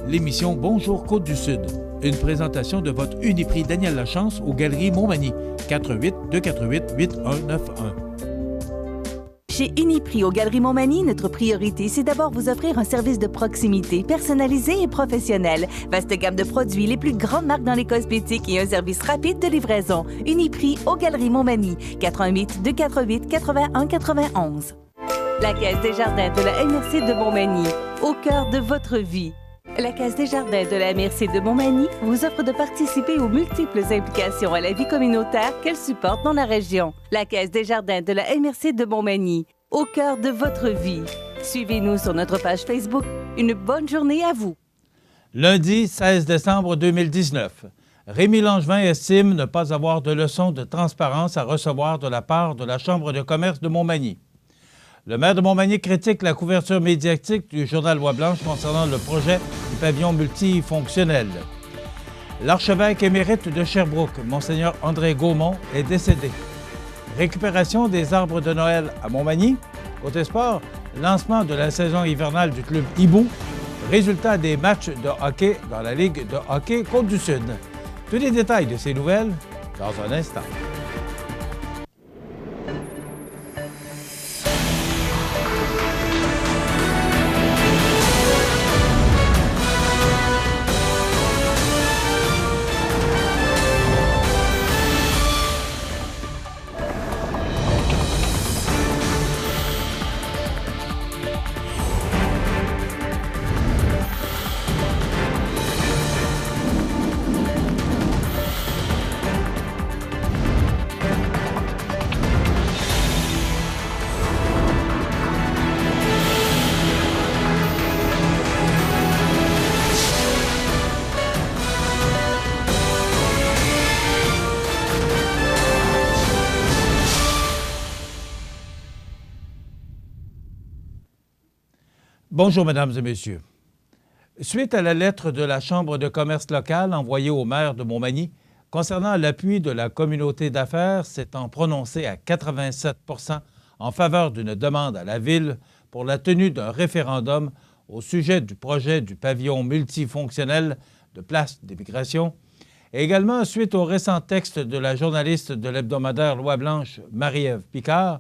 l'émission Bonjour Côte-du-Sud. Une présentation de votre Uniprix Daniel Lachance aux Galeries Montmagny, 418-248-8191. Chez Uniprix aux Galeries Montmagny, notre priorité, c'est d'abord vous offrir un service de proximité, personnalisé et professionnel. Vaste gamme de produits, les plus grandes marques dans les cosmétiques et un service rapide de livraison. Uniprix aux Galeries Montmagny, 418-248-8191. La Caisse des Jardins de la MRC de Montmagny, au cœur de votre vie. La Caisse des Jardins de la MRC de Montmagny vous offre de participer aux multiples implications à la vie communautaire qu'elle supporte dans la région. La Caisse des Jardins de la MRC de Montmagny, au cœur de votre vie. Suivez-nous sur notre page Facebook. Une bonne journée à vous. Lundi 16 décembre 2019. Rémi Langevin estime ne pas avoir de leçons de transparence à recevoir de la part de la Chambre de commerce de Montmagny. Le maire de Montmagny critique la couverture médiatique du journal Loi-Blanche concernant le projet du pavillon multifonctionnel. L'archevêque émérite de Sherbrooke, Monseigneur André Gaumont, est décédé. Récupération des arbres de Noël à Montmagny. Côté sport, lancement de la saison hivernale du club Hibou. Résultat des matchs de hockey dans la Ligue de hockey Côte-du-Sud. Tous les détails de ces nouvelles dans un instant. Bonjour, Mesdames et Messieurs. Suite à la lettre de la Chambre de commerce locale envoyée au maire de Montmagny concernant l'appui de la communauté d'affaires s'étant prononcée à 87 % en faveur d'une demande à la Ville pour la tenue d'un référendum au sujet du projet du pavillon multifonctionnel de Place d'Immigration, et également suite au récent texte de la journaliste de l'hebdomadaire Loi-Blanche, Marie-Ève Picard,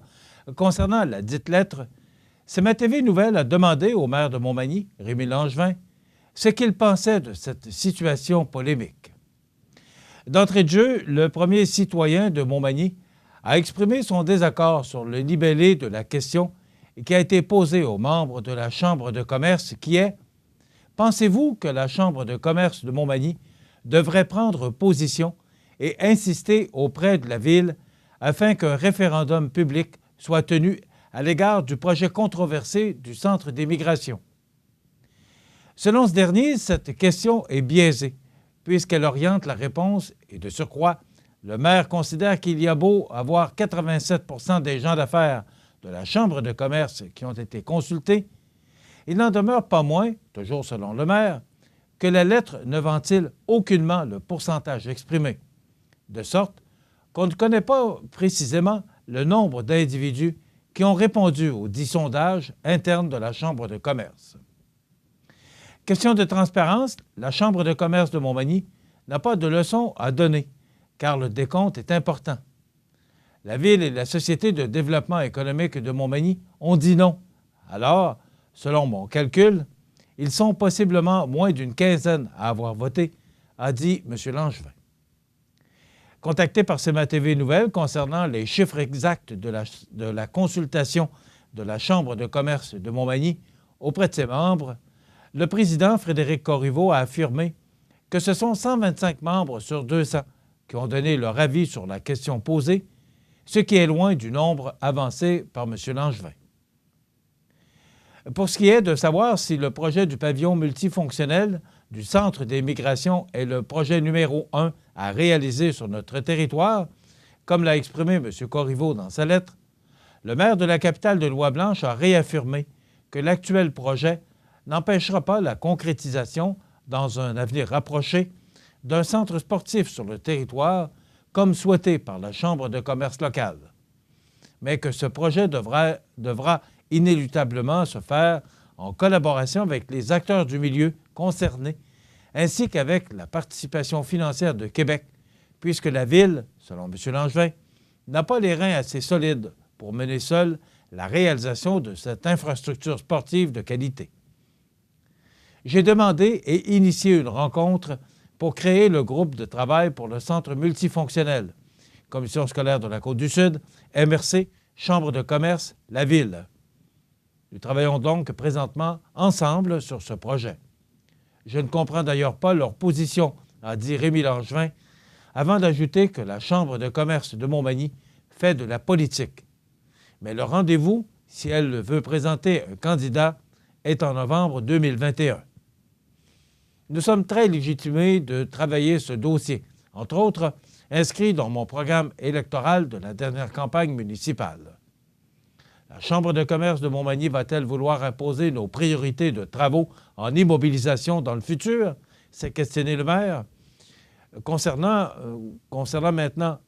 concernant la dite lettre, CMA-TV Nouvelles a demandé au maire de Montmagny, Rémi Langevin, ce qu'il pensait de cette situation polémique. D'entrée de jeu, le premier citoyen de Montmagny a exprimé son désaccord sur le libellé de la question qui a été posée aux membres de la Chambre de commerce qui est « Pensez-vous que la Chambre de commerce de Montmagny devrait prendre position et insister auprès de la Ville afin qu'un référendum public soit tenu à l'égard du projet controversé du Centre d'immigration. » Selon ce dernier, cette question est biaisée, puisqu'elle oriente la réponse et, de surcroît, le maire considère qu'il y a beau avoir 87 % des gens d'affaires de la Chambre de commerce qui ont été consultés, il n'en demeure pas moins, toujours selon le maire, que la lettre ne ventile aucunement le pourcentage exprimé, de sorte qu'on ne connaît pas précisément le nombre d'individus qui ont répondu aux 10 sondages internes de la Chambre de commerce. Question de transparence, la Chambre de commerce de Montmagny n'a pas de leçon à donner, car le décompte est important. La Ville et la Société de développement économique de Montmagny ont dit non. Alors, selon mon calcul, ils sont possiblement moins d'une quinzaine à avoir voté, a dit M. Langevin. Contacté par CMA-TV Nouvelles concernant les chiffres exacts de la consultation de la Chambre de commerce de Montmagny auprès de ses membres, le président Frédéric Corriveau a affirmé que ce sont 125 membres sur 200 qui ont donné leur avis sur la question posée, ce qui est loin du nombre avancé par M. Langevin. Pour ce qui est de savoir si le projet du pavillon multifonctionnel du Centre d'immigration est le projet numéro 1 à réaliser sur notre territoire, comme l'a exprimé M. Corriveau dans sa lettre, le maire de la capitale de Loi-Blanche a réaffirmé que l'actuel projet n'empêchera pas la concrétisation, dans un avenir rapproché, d'un centre sportif sur le territoire, comme souhaité par la Chambre de commerce locale, mais que ce projet devra inéluctablement se faire en collaboration avec les acteurs du milieu concernés, ainsi qu'avec la participation financière de Québec, puisque la Ville, selon M. Langevin, n'a pas les reins assez solides pour mener seule la réalisation de cette infrastructure sportive de qualité. J'ai demandé et initié une rencontre pour créer le groupe de travail pour le centre multifonctionnel, Commission scolaire de la Côte-du-Sud, MRC, Chambre de commerce, la Ville. Nous travaillons donc présentement ensemble sur ce projet. Je ne comprends d'ailleurs pas leur position, a dit Rémi Langevin, avant d'ajouter que la Chambre de commerce de Montmagny fait de la politique. Mais le rendez-vous, si elle veut présenter un candidat, est en novembre 2021. Nous sommes très légitimés de travailler ce dossier, entre autres inscrit dans mon programme électoral de la dernière campagne municipale. La Chambre de commerce de Montmagny va-t-elle vouloir imposer nos priorités de travaux en immobilisation dans le futur? C'est questionné le maire. Concernant maintenant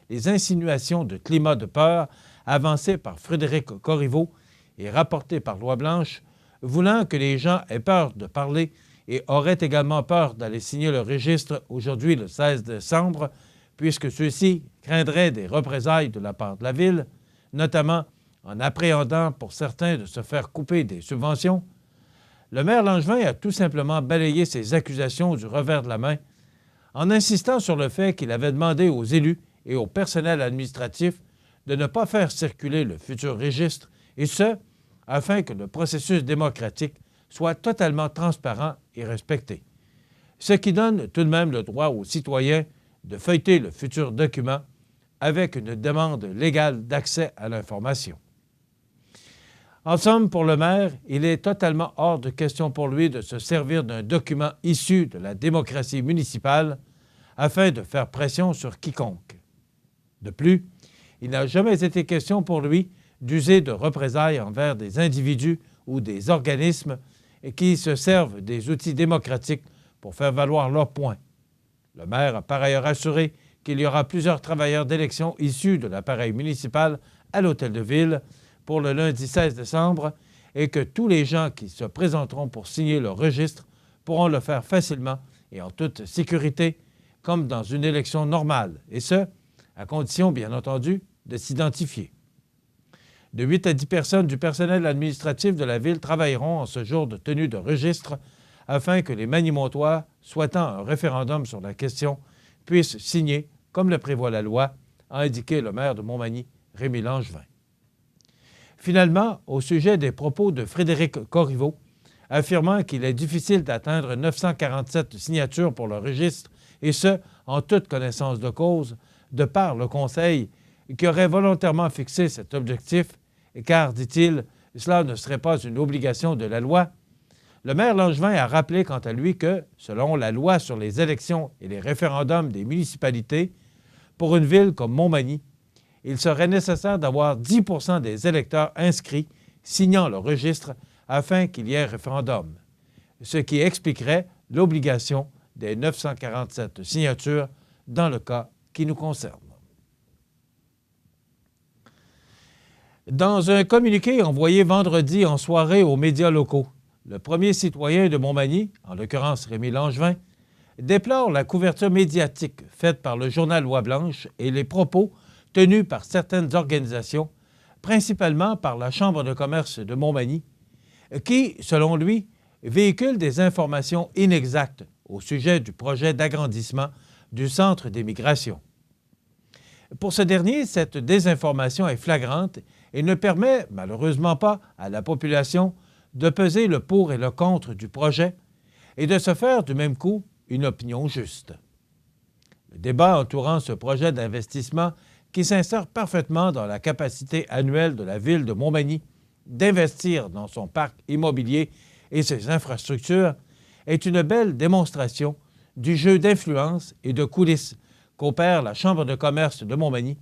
les insinuations de climat de peur avancées par Frédéric Corriveau et rapportées par Loi Blanche, voulant que les gens aient peur de parler et auraient également peur d'aller signer le registre aujourd'hui, le 16 décembre, puisque ceux-ci craindraient des représailles de la part de la Ville, notamment en appréhendant pour certains de se faire couper des subventions, le maire Langevin a tout simplement balayé ces accusations du revers de la main en insistant sur le fait qu'il avait demandé aux élus et au personnel administratif de ne pas faire circuler le futur registre, et ce, afin que le processus démocratique soit totalement transparent et respecté. Ce qui donne tout de même le droit aux citoyens de feuilleter le futur document avec une demande légale d'accès à l'information. En somme, pour le maire, il est totalement hors de question pour lui de se servir d'un document issu de la démocratie municipale afin de faire pression sur quiconque. De plus, il n'a jamais été question pour lui d'user de représailles envers des individus ou des organismes qui se servent des outils démocratiques pour faire valoir leurs points. Le maire a par ailleurs assuré qu'il y aura plusieurs travailleurs d'élection issus de l'appareil municipal à l'Hôtel de Ville pour le lundi 16 décembre et que tous les gens qui se présenteront pour signer le registre pourront le faire facilement et en toute sécurité, comme dans une élection normale, et ce, à condition, bien entendu, de s'identifier. De 8 à 10 personnes du personnel administratif de la Ville travailleront en ce jour de tenue de registre afin que les Magny-Montois souhaitant un référendum sur la question puissent signer, comme le prévoit la loi, a indiqué le maire de Montmagny, Rémi Langevin. Finalement, au sujet des propos de Frédéric Corriveau, affirmant qu'il est difficile d'atteindre 947 signatures pour le registre, et ce, en toute connaissance de cause, de par le Conseil, qui aurait volontairement fixé cet objectif, car, dit-il, cela ne serait pas une obligation de la loi, le maire Langevin a rappelé quant à lui que, selon la loi sur les élections et les référendums des municipalités, pour une ville comme Montmagny, il serait nécessaire d'avoir 10 % des électeurs inscrits signant le registre afin qu'il y ait référendum, ce qui expliquerait l'obligation des 947 signatures dans le cas qui nous concerne. Dans un communiqué envoyé vendredi en soirée aux médias locaux, le premier citoyen de Montmagny, en l'occurrence Rémi Langevin, déplore la couverture médiatique faite par le journal Loi Blanche et les propos tenus par certaines organisations, principalement par la Chambre de commerce de Montmagny, qui, selon lui, véhiculent des informations inexactes au sujet du projet d'agrandissement du centre des migrations. Pour ce dernier, cette désinformation est flagrante et ne permet malheureusement pas à la population de peser le pour et le contre du projet et de se faire du même coup une opinion juste. Le débat entourant ce projet d'investissement qui s'insère parfaitement dans la capacité annuelle de la ville de Montmagny d'investir dans son parc immobilier et ses infrastructures est une belle démonstration du jeu d'influence et de coulisses qu'opère la Chambre de commerce de Montmagny,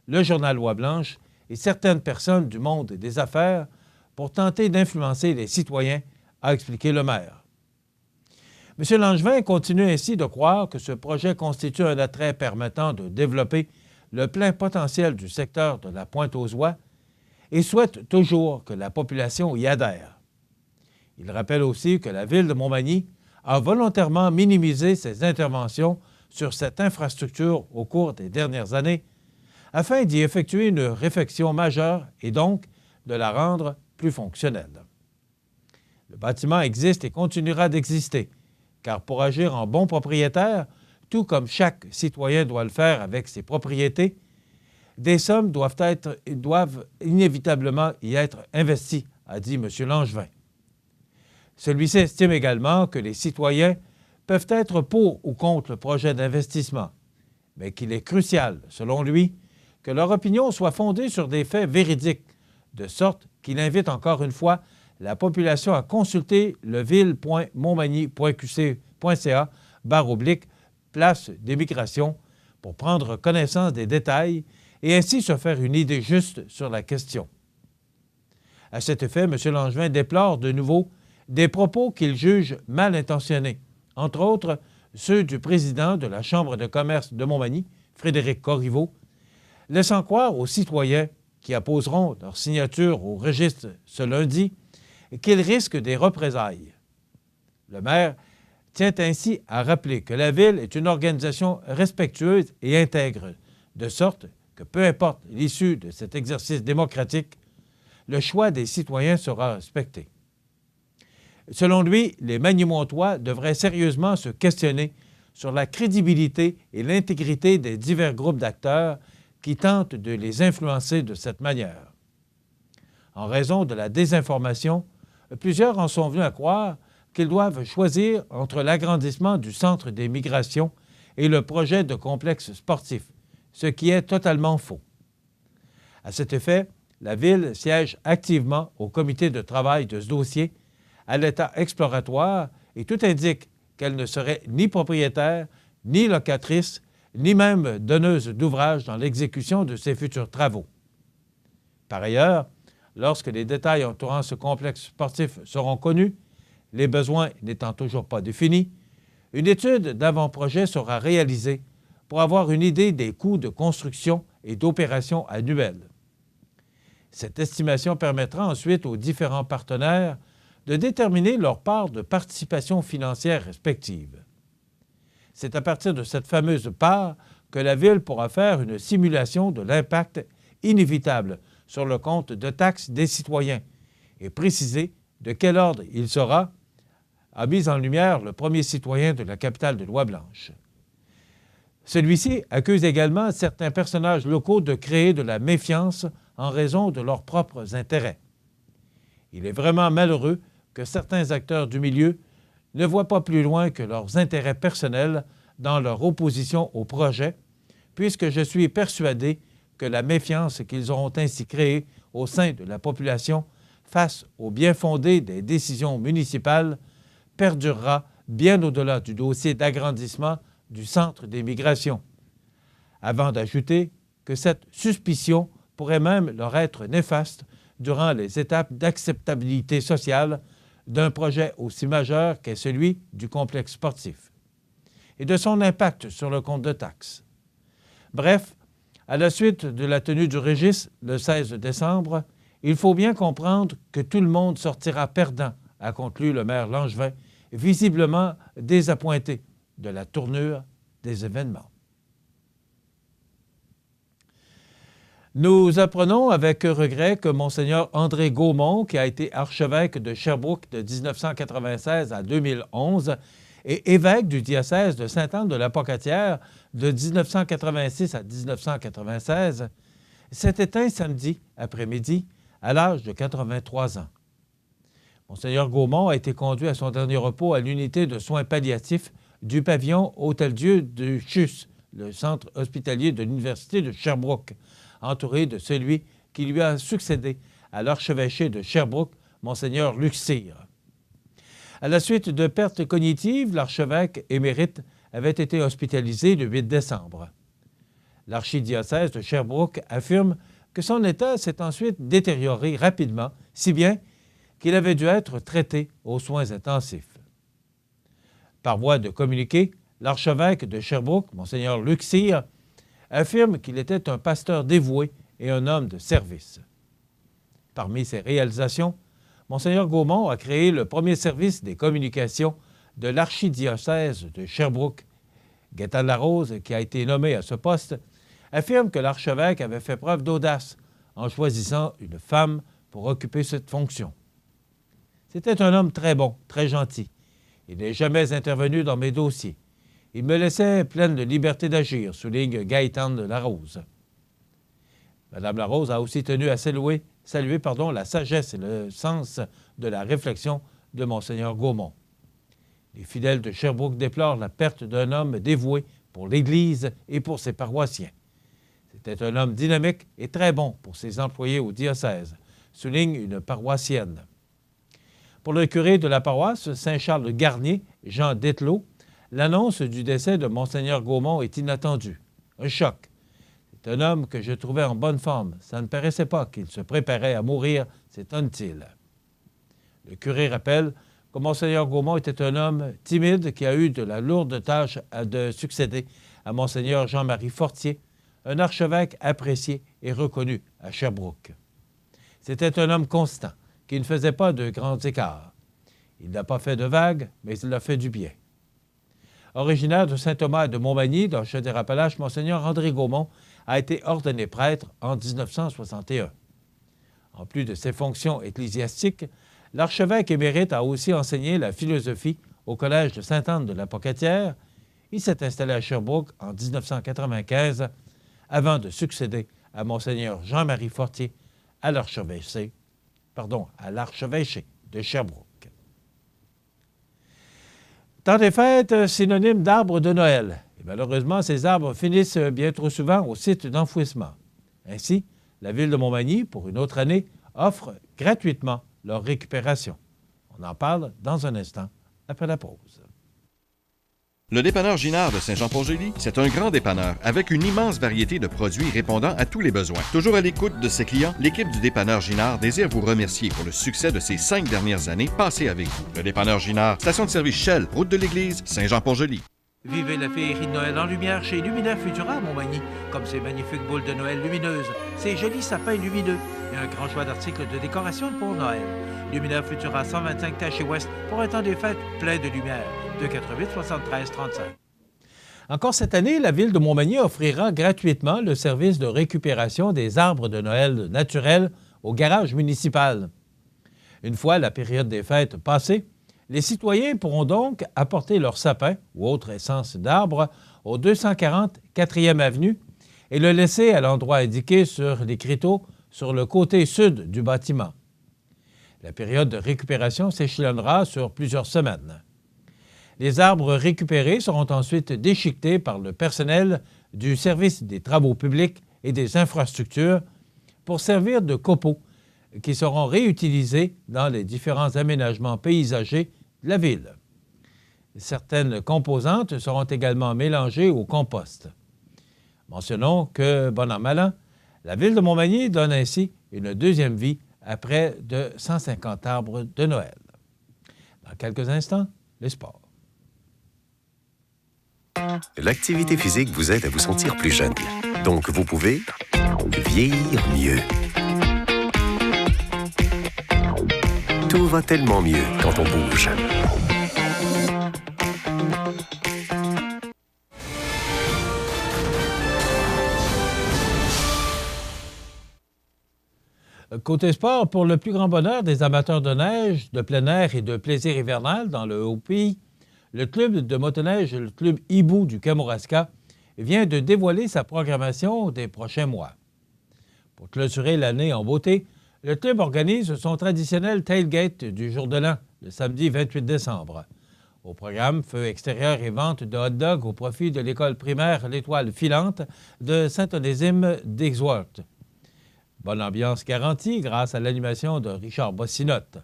le journal Loi Blanche et certaines personnes du monde des affaires pour tenter d'influencer les citoyens, a expliqué le maire. M. Langevin continue ainsi de croire que ce projet constitue un attrait permettant de développer le plein potentiel du secteur de la Pointe-aux-Oies et souhaite toujours que la population y adhère. Il rappelle aussi que la Ville de Montmagny a volontairement minimisé ses interventions sur cette infrastructure au cours des dernières années afin d'y effectuer une réfection majeure et donc de la rendre plus fonctionnelle. Le bâtiment existe et continuera d'exister, car pour agir en bon propriétaire, tout comme chaque citoyen doit le faire avec ses propriétés, des sommes doivent inévitablement y être investies, a dit M. Langevin. Celui-ci estime également que les citoyens peuvent être pour ou contre le projet d'investissement, mais qu'il est crucial, selon lui, que leur opinion soit fondée sur des faits véridiques, de sorte qu'il invite encore une fois la population à consulter leville.montmagny.qc.ca/place des migrations pour prendre connaissance des détails et ainsi se faire une idée juste sur la question. À cet effet, M. Langevin déplore de nouveau des propos qu'il juge mal intentionnés, entre autres ceux du président de la Chambre de commerce de Montmagny, Frédéric Corriveau, laissant croire aux citoyens qui apposeront leur signature au registre ce lundi qu'ils risquent des représailles. Le maire tient ainsi à rappeler que la Ville est une organisation respectueuse et intègre, de sorte que peu importe l'issue de cet exercice démocratique, le choix des citoyens sera respecté. Selon lui, les Magny-Montois devraient sérieusement se questionner sur la crédibilité et l'intégrité des divers groupes d'acteurs qui tentent de les influencer de cette manière. En raison de la désinformation, plusieurs en sont venus à croire qu'ils doivent choisir entre l'agrandissement du centre des migrations et le projet de complexe sportif, ce qui est totalement faux. À cet effet, la Ville siège activement au comité de travail de ce dossier, à l'état exploratoire, et tout indique qu'elle ne serait ni propriétaire, ni locatrice, ni même donneuse d'ouvrage dans l'exécution de ses futurs travaux. Par ailleurs, lorsque les détails entourant ce complexe sportif seront connus, les besoins n'étant toujours pas définis, une étude d'avant-projet sera réalisée pour avoir une idée des coûts de construction et d'opération annuels. Cette estimation permettra ensuite aux différents partenaires de déterminer leur part de participation financière respective. C'est à partir de cette fameuse part que la Ville pourra faire une simulation de l'impact inévitable sur le compte de taxes des citoyens et préciser de quel ordre il sera, a mis en lumière le premier citoyen de la capitale de Loi-Blanche. Celui-ci accuse également certains personnages locaux de créer de la méfiance en raison de leurs propres intérêts. Il est vraiment malheureux que certains acteurs du milieu ne voient pas plus loin que leurs intérêts personnels dans leur opposition au projet, puisque je suis persuadé que la méfiance qu'ils auront ainsi créée au sein de la population face au bien-fondé des décisions municipales perdurera bien au-delà du dossier d'agrandissement du centre des migrations, avant d'ajouter que cette suspicion pourrait même leur être néfaste durant les étapes d'acceptabilité sociale d'un projet aussi majeur qu'est celui du complexe sportif et de son impact sur le compte de taxes. Bref, à la suite de la tenue du registre le 16 décembre, il faut bien comprendre que tout le monde sortira perdant, a conclu le maire Langevin, visiblement désappointé de la tournure des événements. Nous apprenons avec regret que Monseigneur André Gaumont, qui a été archevêque de Sherbrooke de 1996 à 2011 et évêque du diocèse de Sainte-Anne-de-la-Pocatière de 1986 à 1996, s'est éteint samedi après-midi à l'âge de 83 ans. Monseigneur Gaumont a été conduit à son dernier repos à l'unité de soins palliatifs du pavillon Hôtel-Dieu de CHUS, le centre hospitalier de l'Université de Sherbrooke, entouré de celui qui lui a succédé à l'archevêché de Sherbrooke, Monseigneur Luc Cyr. À la suite de pertes cognitives, l'archevêque émérite avait été hospitalisé le 8 décembre. L'archidiocèse de Sherbrooke affirme que son état s'est ensuite détérioré rapidement, si bien qu'il avait dû être traité aux soins intensifs. Par voie de communiqué, l'archevêque de Sherbrooke, Monseigneur Luc Cyr, affirme qu'il était un pasteur dévoué et un homme de service. Parmi ses réalisations, Monseigneur Gaumont a créé le premier service des communications de l'archidiocèse de Sherbrooke. Gaétane Larose, qui a été nommé à ce poste, affirme que l'archevêque avait fait preuve d'audace en choisissant une femme pour occuper cette fonction. C'était un homme très bon, très gentil. Il n'est jamais intervenu dans mes dossiers. Il me laissait pleine de liberté d'agir, souligne Gaétane Larose. Mme Larose a aussi tenu à saluer la sagesse et le sens de la réflexion de Monseigneur Gaumont. Les fidèles de Sherbrooke déplorent la perte d'un homme dévoué pour l'Église et pour ses paroissiens. C'était un homme dynamique et très bon pour ses employés au diocèse, souligne une paroissienne. Pour le curé de la paroisse Saint-Charles-Garnier, Jean Dettelot, l'annonce du décès de Monseigneur Gaumont est inattendue. Un choc. C'est un homme que je trouvais en bonne forme. Ça ne paraissait pas qu'il se préparait à mourir, s'étonne-t-il. Le curé rappelle que Monseigneur Gaumont était un homme timide qui a eu de la lourde tâche de succéder à Monseigneur Jean-Marie Fortier, un archevêque apprécié et reconnu à Sherbrooke. C'était un homme constant, qui ne faisait pas de grands écarts. Il n'a pas fait de vagues, mais il a fait du bien. Originaire de Saint-Thomas de Montmagny, dans Chaudière-Appalaches, Monseigneur André Gaumont a été ordonné prêtre en 1961. En plus de ses fonctions ecclésiastiques, l'archevêque émérite a aussi enseigné la philosophie au Collège de Sainte-Anne de la Pocatière. Il s'est installé à Sherbrooke en 1995 avant de succéder à Monseigneur Jean-Marie Fortier à l'archevêché de Sherbrooke. Temps des fêtes, synonyme d'arbres de Noël. Et malheureusement, ces arbres finissent bien trop souvent au site d'enfouissement. Ainsi, la ville de Montmagny, pour une autre année, offre gratuitement leur récupération. On en parle dans un instant, après la pause. Le dépanneur Ginard de Saint-Jean-Port-Joli, c'est un grand dépanneur avec une immense variété de produits répondant à tous les besoins. Toujours à l'écoute de ses clients, l'équipe du dépanneur Ginard désire vous remercier pour le succès de ces 5 dernières années passées avec vous. Le dépanneur Ginard, station de service Shell, route de l'église, Saint-Jean-Port-Joli. Vivez la féerie de Noël en lumière chez Luminaire Futura à Montmagny, comme ces magnifiques boules de Noël lumineuses, ces jolis sapins lumineux et un grand choix d'articles de décoration pour Noël. Luminaire Futura 125 Taché Ouest pour un temps des fêtes plein de lumière. 288 73 35. Encore cette année, la ville de Montmagny offrira gratuitement le service de récupération des arbres de Noël naturels au garage municipal. Une fois la période des fêtes passée, les citoyens pourront donc apporter leur sapin ou autre essence d'arbre au 240 4e avenue et le laisser à l'endroit indiqué sur l'écriteau sur le côté sud du bâtiment. La période de récupération s'échelonnera sur plusieurs semaines. Les arbres récupérés seront ensuite déchiquetés par le personnel du service des travaux publics et des infrastructures pour servir de copeaux qui seront réutilisés dans les différents aménagements paysagers de la ville. Certaines composantes seront également mélangées au compost. Mentionnons que, bon an mal an, la ville de Montmagny donne ainsi une deuxième vie à près de 150 arbres de Noël. Dans quelques instants, les sports. L'activité physique vous aide à vous sentir plus jeune. Donc, vous pouvez vieillir mieux. Tout va tellement mieux quand on bouge. Côté sport, pour le plus grand bonheur des amateurs de neige, de plein air et de plaisir hivernal dans le Haut-Pays, le club de motoneige, le club Hibou du Kamouraska, vient de dévoiler sa programmation des prochains mois. Pour clôturer l'année en beauté, le club organise son traditionnel tailgate du jour de l'an, le samedi 28 décembre. Au programme, feu extérieur et vente de hot-dogs au profit de l'école primaire L'Étoile filante de Saint-Onésime d'Exworth. Bonne ambiance garantie grâce à l'animation de Richard Bossinotte.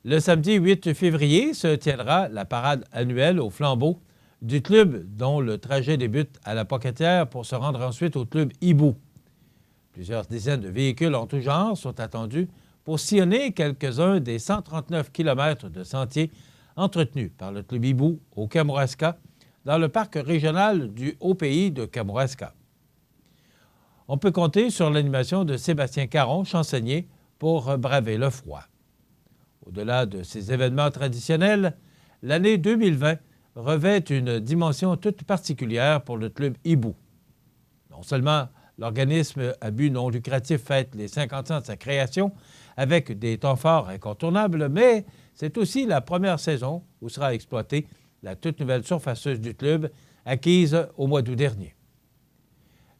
Le samedi 8 février se tiendra la parade annuelle au flambeau du club dont le trajet débute à la Pocatière pour se rendre ensuite au club Hibou. Plusieurs dizaines de véhicules en tout genre sont attendus pour sillonner quelques-uns des 139 km de sentiers entretenus par le club Hibou au Kamouraska dans le parc régional du Haut-Pays de Kamouraska. On peut compter sur l'animation de Sébastien Caron, chansonnier, pour braver le froid. Au-delà de ces événements traditionnels, l'année 2020 revêt une dimension toute particulière pour le club Hibou. Non seulement l'organisme à but non lucratif fête les 50 ans de sa création avec des temps forts incontournables, mais c'est aussi la première saison où sera exploitée la toute nouvelle surfaceuse du club acquise au mois d'août dernier.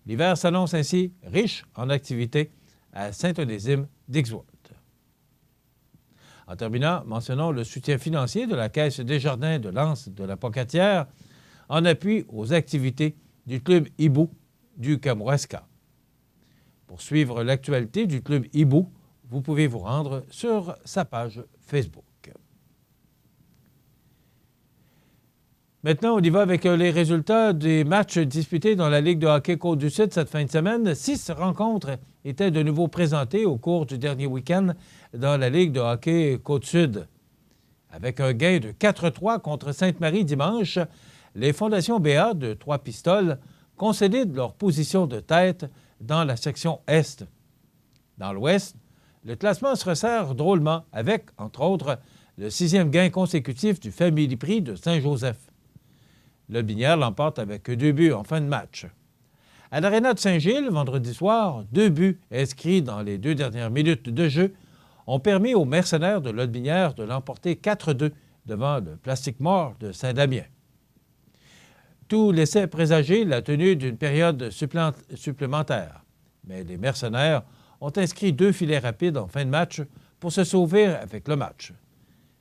L'hiver s'annonce ainsi riche en activités à Saint-Onésime d'Ixworth. En terminant, mentionnons le soutien financier de la Caisse Desjardins de l'Anse de la Pocatière en appui aux activités du club Hibou du Kamouraska. Pour suivre l'actualité du club Hibou, vous pouvez vous rendre sur sa page Facebook. Maintenant, on y va avec les résultats des matchs disputés dans la Ligue de hockey Côte-du-Sud cette fin de semaine. 6 rencontres étaient de nouveau présentées au cours du dernier week-end dans la Ligue de hockey Côte-Sud. Avec un gain de 4-3 contre Sainte-Marie dimanche, les Fondations BA de Trois-Pistoles consolident leur position de tête dans la section Est. Dans l'Ouest, le classement se resserre drôlement avec, entre autres, le 6e gain consécutif du Family Prix de Saint-Joseph. Lotbinière l'emporte avec 2 buts en fin de match. À l'Aréna de Saint-Gilles, vendredi soir, 2 buts inscrits dans les 2 dernières minutes de jeu ont permis aux mercenaires de Lotbinière de l'emporter 4-2 devant le Plastic Mort de Saint-Damien. Tout laissait présager la tenue d'une période supplémentaire, mais les mercenaires ont inscrit 2 filets rapides en fin de match pour se sauver avec le match.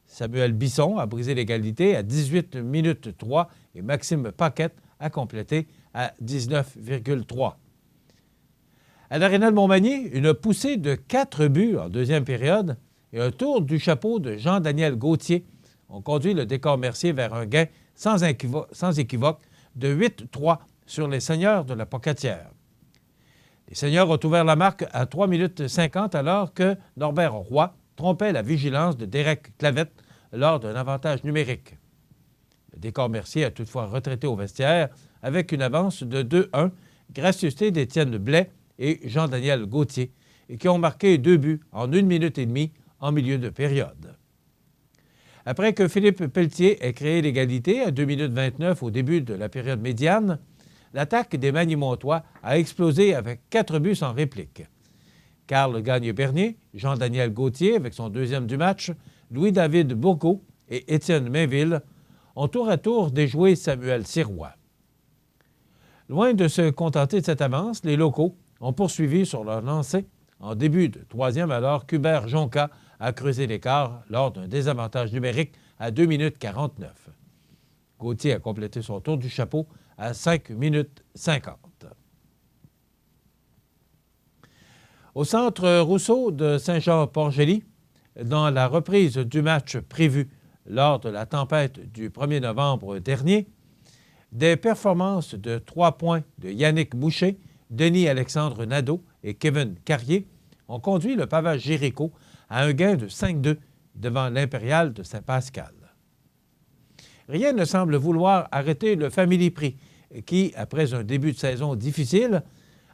Samuel Bisson a brisé l'égalité à 18 minutes 3 et Maxime Paquette a complété à 19,3. À l'Aréna de Montmagny, une poussée de 4 buts en deuxième période et un tour du chapeau de Jean-Daniel Gauthier ont conduit le Décor Mercier vers un gain sans équivoque de 8-3 sur les Seigneurs de la Pocatière. Les Seigneurs ont ouvert la marque à 3 minutes 50 alors que Norbert Roy trompait la vigilance de Derek Clavette lors d'un avantage numérique. Le Décor Mercier a toutefois retraité au vestiaire avec une avance de 2-1, gracieuseté d'Étienne Blais et Jean-Daniel Gauthier, et qui ont marqué 2 buts en 1 minute et demie en milieu de période. Après que Philippe Pelletier ait créé l'égalité à 2 minutes 29 au début de la période médiane, l'attaque des Magny-Montois a explosé avec 4 buts sans réplique. Carl Gagne-Bernier, Jean-Daniel Gauthier avec son 2e du match, Louis-David Bourgault et Étienne Mainville ont tour à tour déjoué Samuel Sirois. Loin de se contenter de cette avance, les locaux ont poursuivi sur leur lancée en début de 3e alors qu'Hubert Jonca a creusé l'écart lors d'un désavantage numérique à 2 minutes 49. Gauthier a complété son tour du chapeau à 5 minutes 50. Au centre Rousseau de Saint-Jean-Port-Joli, dans la reprise du match prévu lors de la tempête du 1er novembre dernier, des performances de 3 points de Yannick Boucher, Denis-Alexandre Nadeau et Kevin Carrier ont conduit le Pavage Jéricho à un gain de 5-2 devant l'Impérial de Saint-Pascal. Rien ne semble vouloir arrêter le Family Prix qui, après un début de saison difficile,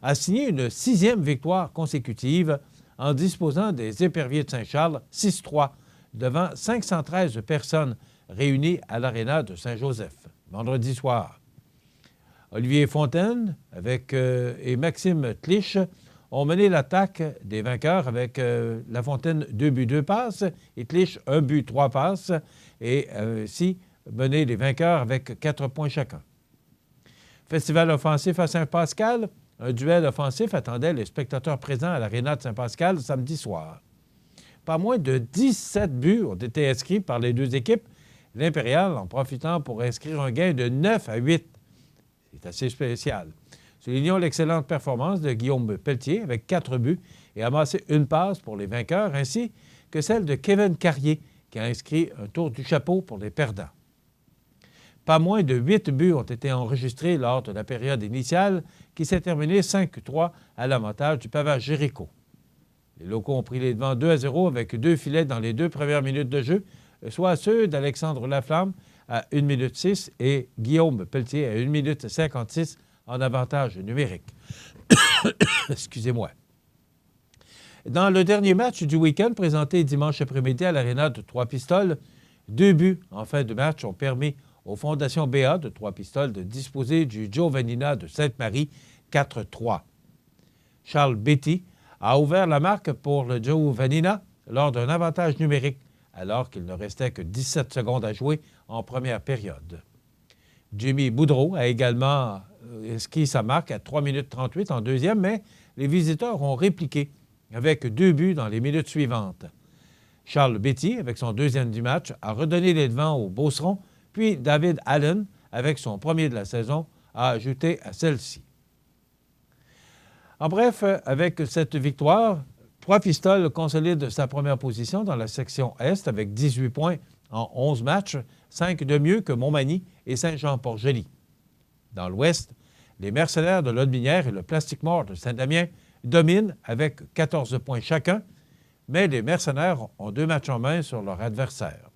a signé une 6e victoire consécutive en disposant des Éperviers de Saint-Charles 6-3 devant 513 personnes réunies à l'Aréna de Saint-Joseph, vendredi soir. Olivier Fontaine et Maxime Tlich ont mené l'attaque des vainqueurs avec La Fontaine 2 buts 2 passes et Tlich 1 but 3 passes et ainsi mené les vainqueurs avec 4 points chacun. Festival offensif à Saint-Pascal, un duel offensif attendait les spectateurs présents à l'Aréna de Saint-Pascal samedi soir. Pas moins de 17 buts ont été inscrits par les 2 équipes, l'Impérial en profitant pour inscrire un gain de 9-8. C'est assez spécial. Soulignons l'excellente performance de Guillaume Pelletier avec 4 buts et amassé 1 passe pour les vainqueurs, ainsi que celle de Kevin Carrier qui a inscrit un tour du chapeau pour les perdants. Pas moins de 8 buts ont été enregistrés lors de la période initiale qui s'est terminée 5-3 à l'avantage du Pavage Jéricho. Les locaux ont pris les devants 2-0 avec 2 filets dans les 2 premières minutes de jeu, soit ceux d'Alexandre Laflamme à 1 minute 6 et Guillaume Pelletier à 1 minute 56 en avantage numérique. Excusez-moi. Dans le dernier match du week-end, présenté dimanche après-midi à l'Aréna de Trois-Pistoles, 2 buts en fin de match ont permis aux Fondations BA de Trois-Pistoles de disposer du Giovannina de Sainte-Marie 4-3. Charles Betty a ouvert la marque pour le Giovannina lors d'un avantage numérique, alors qu'il ne restait que 17 secondes à jouer en première période. Jimmy Boudreau a également inscrit sa marque à 3 minutes 38 en deuxième, mais les visiteurs ont répliqué avec 2 buts dans les minutes suivantes. Charles Betty, avec son deuxième du match, a redonné les devants aux Beaucerons, puis David Allen, avec son premier de la saison, a ajouté à celle-ci. En bref, avec cette victoire, Trois-Pistoles consolide sa première position dans la section Est avec 18 points en 11 matchs, 5 de mieux que Montmagny et Saint-Jean-Port-Joli. Dans l'Ouest, les Mercenaires de Lotbinière et le Plastic Mort de Saint-Damien dominent avec 14 points chacun, mais les Mercenaires ont 2 matchs en main sur leur adversaire.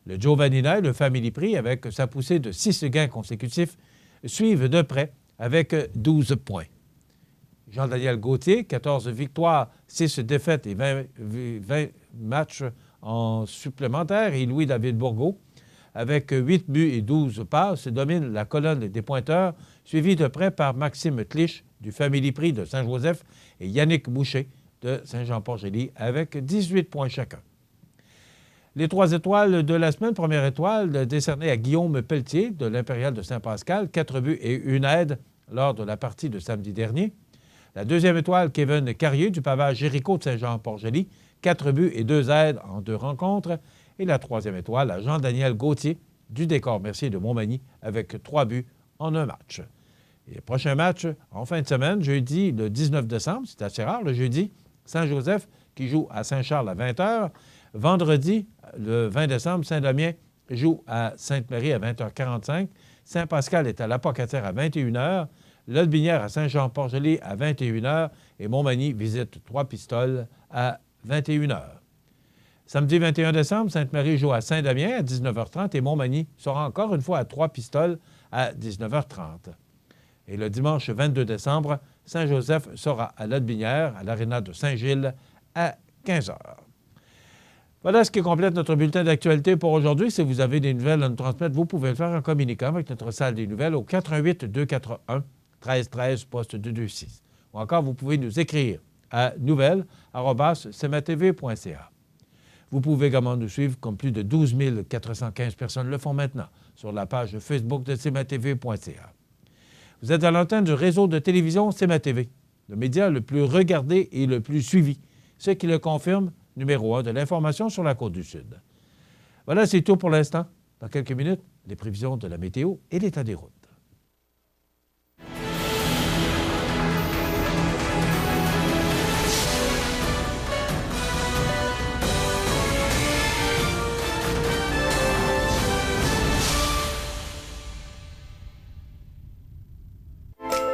Le Giovannina et le Family Prix, avec sa poussée de 6 gains consécutifs, suivent de près avec 12 points. Jean-Daniel Gauthier, 14 victoires, 6 défaites et 20 matchs en supplémentaire, et Louis-David Bourgault, avec 8 buts et 12 passes, domine la colonne des pointeurs, suivi de près par Maxime Clich du Family Prix de Saint-Joseph et Yannick Boucher de Saint-Jean-Port-Joli avec 18 points chacun. Les 3 étoiles de la semaine, première étoile décernée à Guillaume Pelletier de l'Impérial de Saint-Pascal, 4 buts et 1 aide lors de la partie de samedi dernier. La deuxième étoile, Kevin Carrier du pavage Jéricho de Saint-Jean-Port-Joli, 4 buts et 2 aides en 2 rencontres. Et la troisième étoile à Jean-Daniel Gauthier du Décor Mercier de Montmagny avec 3 buts en 1 match. Et le prochain match en fin de semaine, jeudi le 19 décembre, c'est assez rare, le jeudi, Saint-Joseph qui joue à Saint-Charles à 20h. Vendredi, le 20 décembre, Saint-Damien joue à Sainte-Marie à 20h45. Saint-Pascal est à l'Apocatière à 21h. Lotbinière à Saint-Jean-Port-Joli à 21h. Et Montmagny visite Trois-Pistoles à 21h. Samedi 21 décembre, Sainte-Marie joue à Saint-Damien à 19h30 et Montmagny sera encore une fois à Trois-Pistoles à 19h30. Et le dimanche 22 décembre, Saint-Joseph sera à Lotbinière, à l'Aréna de Saint-Gilles, à 15h. Voilà ce qui complète notre bulletin d'actualité pour aujourd'hui. Si vous avez des nouvelles à nous transmettre, vous pouvez le faire en communiquant avec notre salle des nouvelles au 88 241 1313 poste 226. Ou encore, vous pouvez nous écrire à nouvelles@cmatv.ca. Vous pouvez également nous suivre, comme plus de 12 415 personnes le font maintenant, sur la page Facebook de cmatv.ca. Vous êtes à l'antenne du réseau de télévision CMA-TV, le média le plus regardé et le plus suivi, ce qui le confirme, numéro 1 de l'information sur la Côte-du-Sud. Voilà, c'est tout pour l'instant. Dans quelques minutes, les prévisions de la météo et l'état des routes.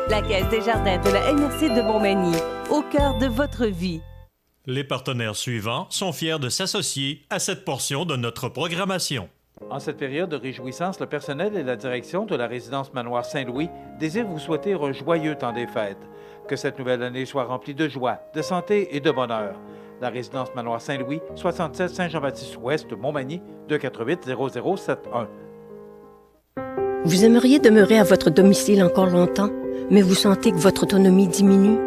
La Caisse des Jardins de la MRC de Montmagny, au cœur de votre vie. Les partenaires suivants sont fiers de s'associer à cette portion de notre programmation. En cette période de réjouissance, le personnel et la direction de la résidence Manoir Saint-Louis désirent vous souhaiter un joyeux temps des fêtes. Que cette nouvelle année soit remplie de joie, de santé et de bonheur. La résidence Manoir Saint-Louis, 67 Saint-Jean-Baptiste-Ouest, Montmagny, 248-0071. Vous aimeriez demeurer à votre domicile encore longtemps, mais vous sentez que votre autonomie diminue?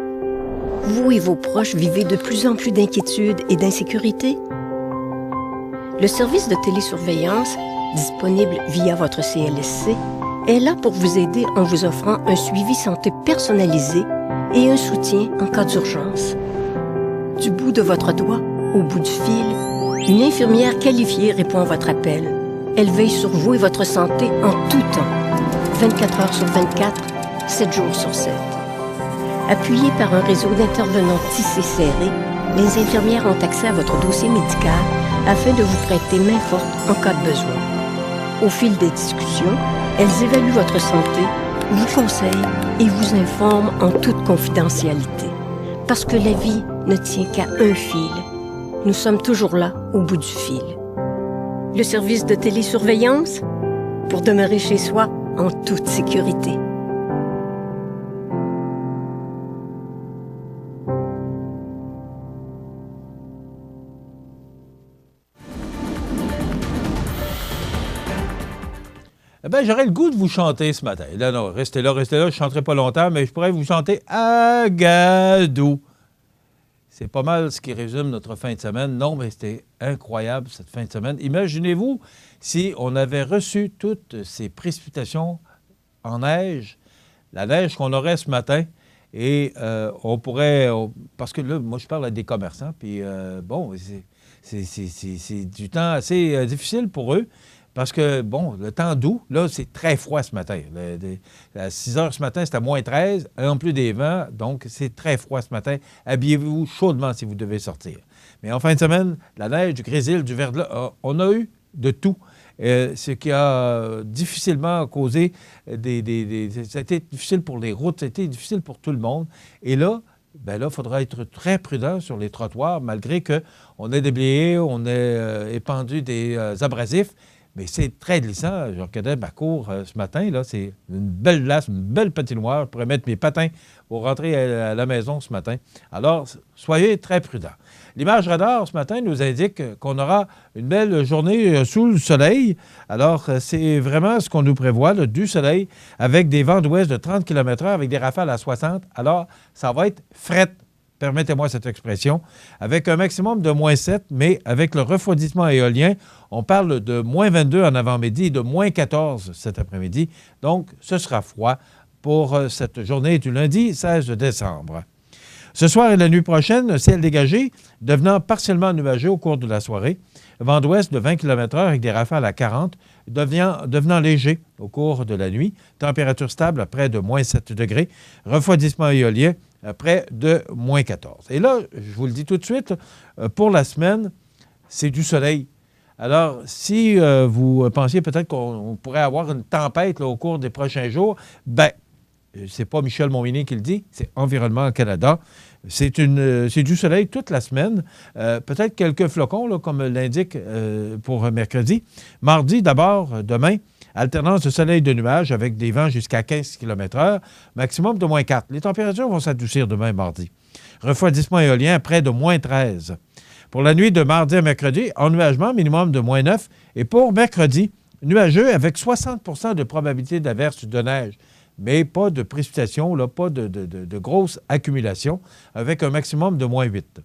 Vous et vos proches vivez de plus en plus d'inquiétude et d'insécurité? Le service de télésurveillance, disponible via votre CLSC, est là pour vous aider en vous offrant un suivi santé personnalisé et un soutien en cas d'urgence. Du bout de votre doigt au bout du fil, une infirmière qualifiée répond à votre appel. Elle veille sur vous et votre santé en tout temps, 24 heures sur 24, 7 jours sur 7. Appuyées par un réseau d'intervenants tissé serré, les infirmières ont accès à votre dossier médical afin de vous prêter main forte en cas de besoin. Au fil des discussions, elles évaluent votre santé, vous conseillent et vous informent en toute confidentialité. Parce que la vie ne tient qu'à un fil. Nous sommes toujours là, au bout du fil. Le service de télésurveillance, pour demeurer chez soi en toute sécurité. Eh bien, j'aurais le goût de vous chanter ce matin. Là, non, restez là, je ne chanterai pas longtemps, mais je pourrais vous chanter Agadou. C'est pas mal ce qui résume notre fin de semaine. Non, mais c'était incroyable cette fin de semaine. Imaginez-vous si on avait reçu toutes ces précipitations en neige, la neige qu'on aurait ce matin, et on pourrait... parce que là, moi, je parle à des commerçants, puis bon, c'est du temps assez difficile pour eux. Parce que, bon, le temps doux, là, c'est très froid ce matin. À 6 heures ce matin, c'était à moins 13, en plus des vents, donc c'est très froid ce matin. Habillez-vous chaudement si vous devez sortir. Mais en fin de semaine, la neige, du grésil, du verglas, on a eu de tout. Ce qui a difficilement causé ça a été difficile pour les routes, ça a été difficile pour tout le monde. Et là, il faudra être très prudent sur les trottoirs, malgré qu'on ait déblayé, on ait épandu des abrasifs. Mais c'est très glissant. Je regardais ma cour ce matin, là, c'est une belle glace, une belle patinoire. Je pourrais mettre mes patins pour rentrer à la maison ce matin. Alors, soyez très prudents. L'image radar ce matin nous indique qu'on aura une belle journée sous le soleil. Alors, c'est vraiment ce qu'on nous prévoit, là, du soleil, avec des vents d'ouest de 30 km/h, avec des rafales à 60. Alors, ça va être fret. Permettez-moi cette expression, avec un maximum de moins 7, mais avec le refroidissement éolien, on parle de moins 22 en avant-midi et de moins 14 cet après-midi. Donc, ce sera froid pour cette journée du lundi 16 décembre. Ce soir et la nuit prochaine, ciel dégagé, devenant partiellement nuageux au cours de la soirée. Vent d'ouest de 20 km/h avec des rafales à 40, devenant léger au cours de la nuit. Température stable à près de moins 7 degrés. Refroidissement éolien à près de moins 14. Et là, je vous le dis tout de suite, pour la semaine, c'est du soleil. Alors, si vous pensiez peut-être qu'on pourrait avoir une tempête là, au cours des prochains jours, bien, c'est pas Michel Montminy qui le dit, c'est Environnement Canada. C'est du soleil toute la semaine. Peut-être quelques flocons, là, comme l'indique pour mercredi. Mardi, d'abord, demain, alternance de soleil et de nuages avec des vents jusqu'à 15 km/h, maximum de moins 4. Les températures vont s'adoucir demain, mardi. Refroidissement éolien à près de moins 13. Pour la nuit de mardi à mercredi, ennuagement minimum de moins 9. Et pour mercredi, nuageux avec 60 % de probabilité d'averse de neige. Mais pas de précipitation, là, pas de grosse accumulation, avec un maximum de moins 8.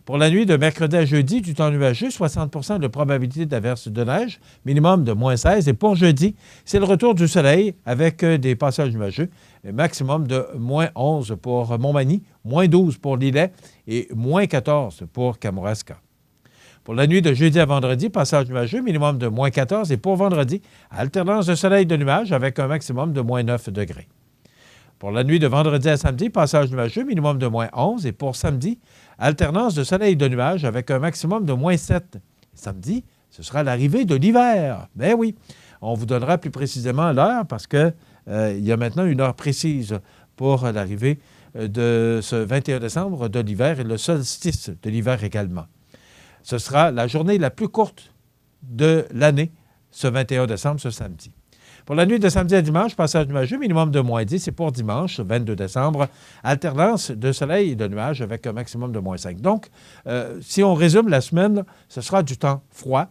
Pour la nuit de mercredi à jeudi, du temps nuageux, 60 % de probabilité d'averse de neige, minimum de moins 16. Et pour jeudi, c'est le retour du soleil avec des passages nuageux, maximum de moins 11 pour Montmagny, moins 12 pour Lillet et moins 14 pour Kamouraska. Pour la nuit de jeudi à vendredi, passage nuageux, minimum de moins 14. Et pour vendredi, alternance de soleil et de nuages avec un maximum de moins 9 degrés. Pour la nuit de vendredi à samedi, passage nuageux, minimum de moins 11. Et pour samedi, alternance de soleil et de nuages avec un maximum de moins 7. Samedi, ce sera l'arrivée de l'hiver. Ben oui, on vous donnera plus précisément l'heure parce qu'il y a maintenant une heure précise pour l'arrivée de ce 21 décembre de l'hiver et le solstice de l'hiver également. Ce sera la journée la plus courte de l'année, ce 21 décembre, ce samedi. Pour la nuit de samedi à dimanche, passage nuageux, minimum de moins 10. Et pour dimanche, 22 décembre, alternance de soleil et de nuages avec un maximum de moins 5. Donc, si on résume la semaine, ce sera du temps froid.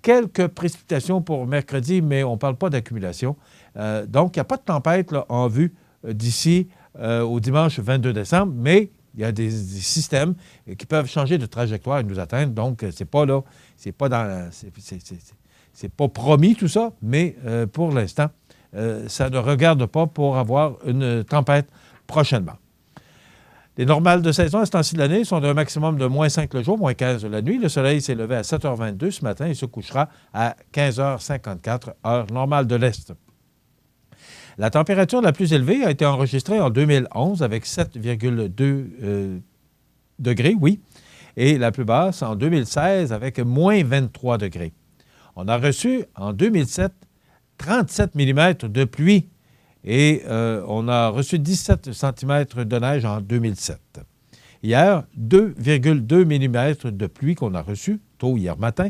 Quelques précipitations pour mercredi, mais on ne parle pas d'accumulation. Donc, il n'y a pas de tempête là, en vue d'ici au dimanche 22 décembre, mais il y a des systèmes qui peuvent changer de trajectoire et nous atteindre. Donc, c'est pas là, c'est pas dans, c'est pas promis tout ça, mais pour l'instant, ça ne regarde pas pour avoir une tempête prochainement. Les normales de saison à ce temps-ci de l'année sont d'un maximum de moins 5 le jour, moins 15 la nuit. Le soleil s'est levé à 7h22 ce matin et se couchera à 15h54, heure normale de l'Est. La température la plus élevée a été enregistrée en 2011 avec 7,2 degrés, oui, et la plus basse en 2016 avec moins 23 degrés. On a reçu en 2007 37 mm de pluie et on a reçu 17 cm de neige en 2007. Hier, 2,2 mm de pluie qu'on a reçu tôt hier matin.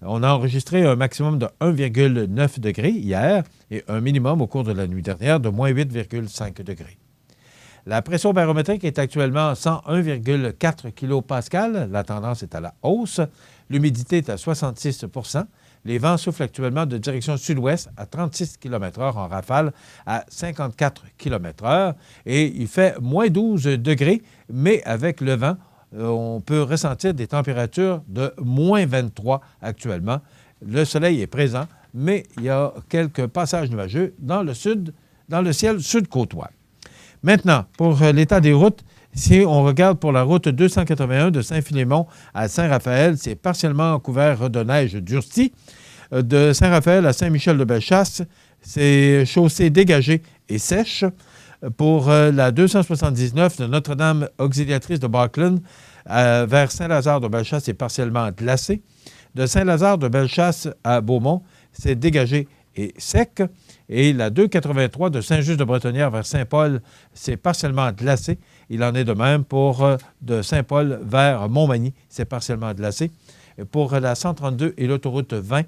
On a enregistré un maximum de 1,9 degrés hier et un minimum au cours de la nuit dernière de moins 8,5 degrés. La pression barométrique est actuellement 101,4 kPa. La tendance est à la hausse. L'humidité est à 66 %. Les vents soufflent actuellement de direction sud-ouest à 36 km/h en rafale à 54 km/h. Et il fait moins 12 degrés, mais avec le vent, on peut ressentir des températures de moins 23 actuellement. Le soleil est présent, mais il y a quelques passages nuageux dans le sud, dans le ciel sud-côtois. Maintenant, pour l'état des routes, si on regarde pour la route 281 de Saint-Philémon à Saint-Raphaël, c'est partiellement couvert de neige durcie. De Saint-Raphaël à Saint-Michel-de-Bellechasse, c'est chaussée dégagée et sèche. Pour la 279 de Notre-Dame auxiliatrice de Barkland vers Saint-Lazare-de-Bellechasse, c'est partiellement glacé. De Saint-Lazare-de-Bellechasse à Beaumont, c'est dégagé et sec. Et la 283 de Saint-Just-de-Bretonnière vers Saint-Paul, c'est partiellement glacé. Il en est de même pour de Saint-Paul vers Montmagny, c'est partiellement glacé. Et pour la 132 et l'autoroute 20,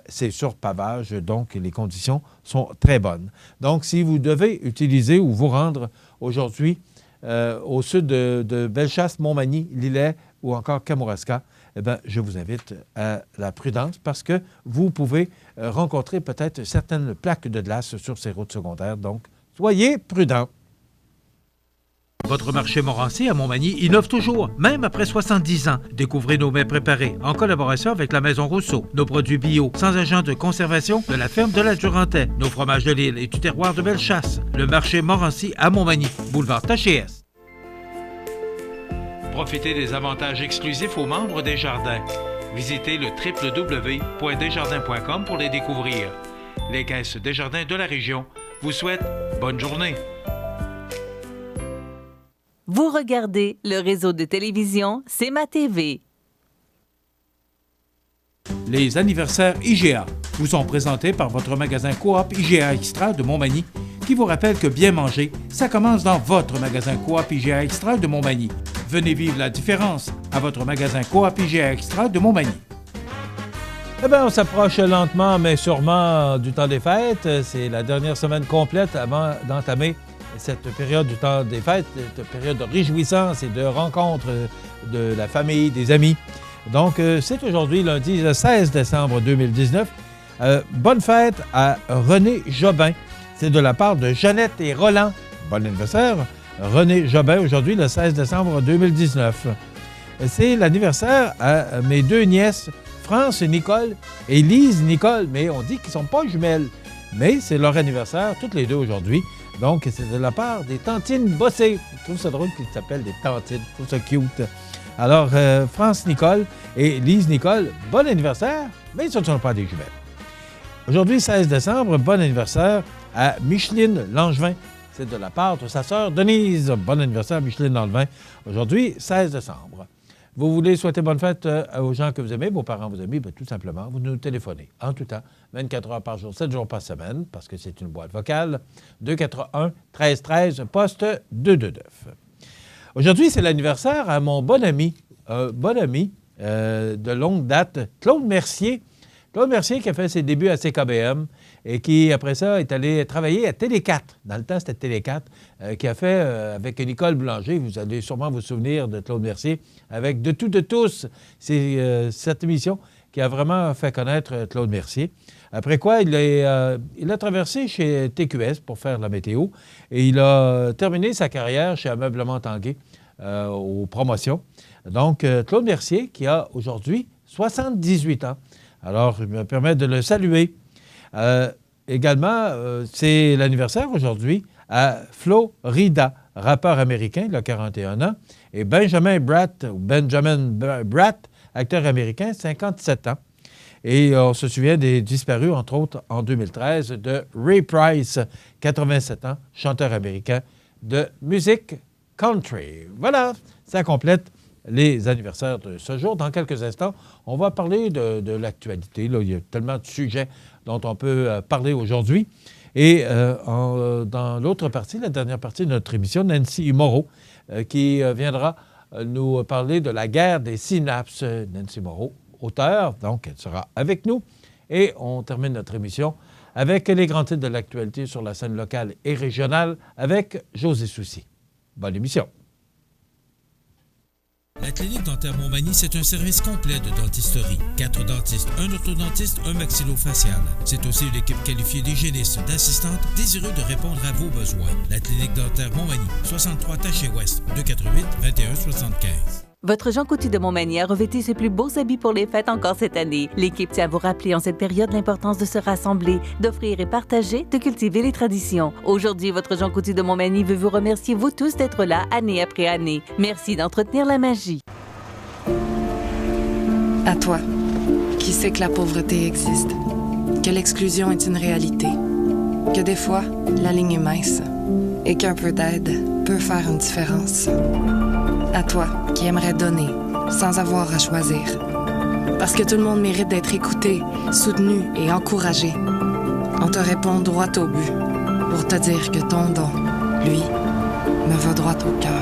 c'est sur pavage, donc les conditions sont très bonnes. Donc, si vous devez utiliser ou vous rendre aujourd'hui au sud de Bellechasse, Montmagny, Lillet ou encore Kamouraska, je vous invite à la prudence parce que vous pouvez rencontrer peut-être certaines plaques de glace sur ces routes secondaires. Donc, soyez prudents. Votre marché Morancy à Montmagny innove toujours, même après 70 ans. Découvrez nos mets préparés en collaboration avec la Maison Rousseau. Nos produits bio, sans agents de conservation, de la ferme de la Durantais. Nos fromages de l'île et du terroir de Bellechasse. Le marché Morancy à Montmagny, boulevard Taché-Est. Profitez des avantages exclusifs aux membres des Jardins. Visitez le www.desjardins.com pour les découvrir. Les caisses Desjardins de la région vous souhaitent bonne journée. Vous regardez le réseau de télévision C'est ma TV. Les anniversaires IGA vous sont présentés par votre magasin Coop IGA Extra de Montmagny qui vous rappelle que bien manger, ça commence dans votre magasin Coop IGA Extra de Montmagny. Venez vivre la différence à votre magasin Coop IGA Extra de Montmagny. Eh bien, on s'approche lentement mais sûrement du temps des fêtes. C'est la dernière semaine complète avant d'entamer cette période du temps des fêtes, cette période de réjouissance et de rencontre de la famille, des amis. Donc, c'est aujourd'hui, lundi, le 16 décembre 2019. Bonne fête à René Jobin. C'est de la part de Jeannette et Roland. Bon anniversaire, René Jobin, aujourd'hui, le 16 décembre 2019. C'est l'anniversaire à mes deux nièces, France Nicole et Lise Nicole. Mais on dit qu'ils ne sont pas jumelles. Mais c'est leur anniversaire, toutes les deux aujourd'hui. Donc, c'est de la part des tantines Bossé. Je trouve ça drôle qu'ils s'appellent des tantines. Je trouve ça cute. Alors, France Nicole et Lise Nicole, bon anniversaire, mais ce ne sont pas des jumelles. Aujourd'hui, 16 décembre, bon anniversaire à Micheline Langevin. C'est de la part de sa sœur Denise. Bon anniversaire, Micheline Langevin. Aujourd'hui, 16 décembre. Vous voulez souhaiter bonne fête aux gens que vous aimez, vos parents vous aiment, tout simplement, vous nous téléphonez en tout temps, 24 heures par jour, 7 jours par semaine, parce que c'est une boîte vocale, 281-1313, poste 229. Aujourd'hui, c'est l'anniversaire à mon bon ami de longue date, Claude Mercier. Claude Mercier qui a fait ses débuts à CKBM et qui, après ça, est allé travailler à Télé 4. Dans le temps, c'était Télé 4, qui a fait avec Nicole Blanger. Vous allez sûrement vous souvenir de Claude Mercier avec De tout de tous. C'est cette émission qui a vraiment fait connaître Claude Mercier. Après quoi, il a traversé chez TQS pour faire la météo et il a terminé sa carrière chez Ameublement Tanguay aux promotions. Donc, Claude Mercier qui a aujourd'hui 78 ans. Alors, je me permets de le saluer. Également, c'est l'anniversaire aujourd'hui à Florida, rappeur américain, il a 41 ans, et Benjamin Bratt, acteur américain, 57 ans. Et on se souvient des disparus, entre autres, en 2013, de Ray Price, 87 ans, chanteur américain de musique country. Voilà, ça complète les anniversaires de ce jour. Dans quelques instants, on va parler de l'actualité. Là, il y a tellement de sujets dont on peut parler aujourd'hui. Et dans l'autre partie, la dernière partie de notre émission, Nancy Moreau, qui viendra nous parler de la guerre des synapses. Nancy Moreau, auteure, donc elle sera avec nous. Et on termine notre émission avec les grands titres de l'actualité sur la scène locale et régionale avec José Soucy. Bonne émission. La clinique dentaire Montmagny, c'est un service complet de dentisterie. 4 dentistes, un orthodontiste, un maxillofacial. C'est aussi une équipe qualifiée d'hygiénistes, d'assistantes, désireux de répondre à vos besoins. La clinique dentaire Montmagny, 63 Taché-Ouest, 248-2175. Votre Jean Coutu de Montmagny a revêtu ses plus beaux habits pour les fêtes encore cette année. L'équipe tient à vous rappeler en cette période l'importance de se rassembler, d'offrir et partager, de cultiver les traditions. Aujourd'hui, votre Jean Coutu de Montmagny veut vous remercier, vous tous, d'être là année après année. Merci d'entretenir la magie. À toi, qui sait que la pauvreté existe, que l'exclusion est une réalité, que des fois, la ligne est mince et qu'un peu d'aide peut faire une différence. À toi, qui aimerais donner sans avoir à choisir. Parce que tout le monde mérite d'être écouté, soutenu et encouragé. On te répond droit au but pour te dire que ton don, lui, me va droit au cœur.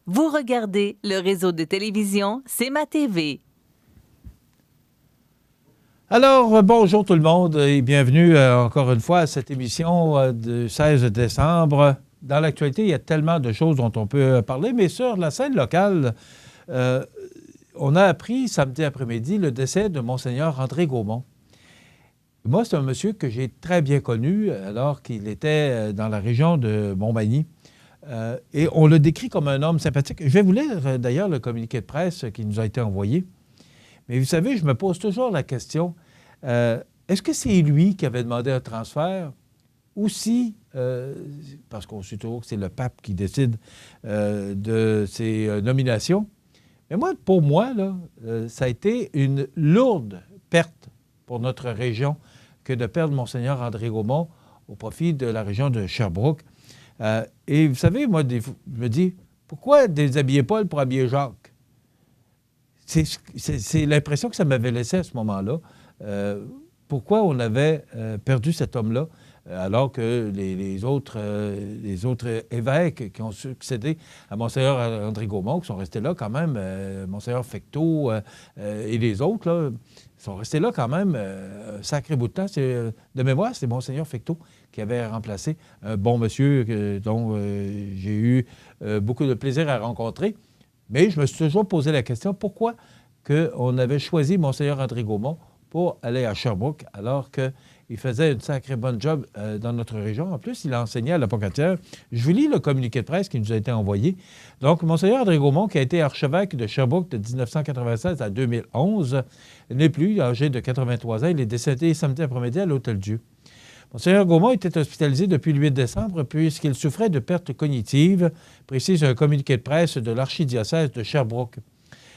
Vous regardez le réseau de télévision C'est ma TV. Alors, bonjour tout le monde et bienvenue encore une fois à cette émission du 16 décembre. Dans l'actualité, il y a tellement de choses dont on peut parler, mais sur la scène locale, on a appris samedi après-midi le décès de Monseigneur André Gaumont. Moi, c'est un monsieur que j'ai très bien connu alors qu'il était dans la région de Montmagny. Et on le décrit comme un homme sympathique. Je vais vous lire d'ailleurs le communiqué de presse qui nous a été envoyé. Mais vous savez, je me pose toujours la question, est-ce que c'est lui qui avait demandé un transfert ou si, parce qu'on sait toujours que c'est le pape qui décide de ses nominations, mais moi, pour moi, là, ça a été une lourde perte pour notre région que de perdre Monseigneur André Gaumont au profit de la région de Sherbrooke. Et vous savez, moi, je me dis, pourquoi déshabiller Paul pour habiller Jacques? C'est l'impression que ça m'avait laissé à ce moment-là. Pourquoi on avait perdu cet homme-là, alors que les autres évêques qui ont succédé à Monseigneur André Gaumont, qui sont restés là quand même, Monseigneur Fecteau et les autres, là, sont restés là quand même un sacré bout de temps. De mémoire, c'est Monseigneur Fecteau qui avait remplacé un bon monsieur dont j'ai eu beaucoup de plaisir à rencontrer. Mais je me suis toujours posé la question, pourquoi on avait choisi Monseigneur André Gaumont pour aller à Sherbrooke, alors qu'il faisait une sacrée bonne job dans notre région. En plus, il a enseigné à la Pocatière. Je vous lis le communiqué de presse qui nous a été envoyé. Donc, Monseigneur André Gaumont, qui a été archevêque de Sherbrooke de 1996 à 2011, n'est plus âgé de 83 ans. Il est décédé samedi après-midi à l'Hôtel-Dieu. Monseigneur Gaumont était hospitalisé depuis le 8 décembre puisqu'il souffrait de pertes cognitives, précise un communiqué de presse de l'archidiocèse de Sherbrooke.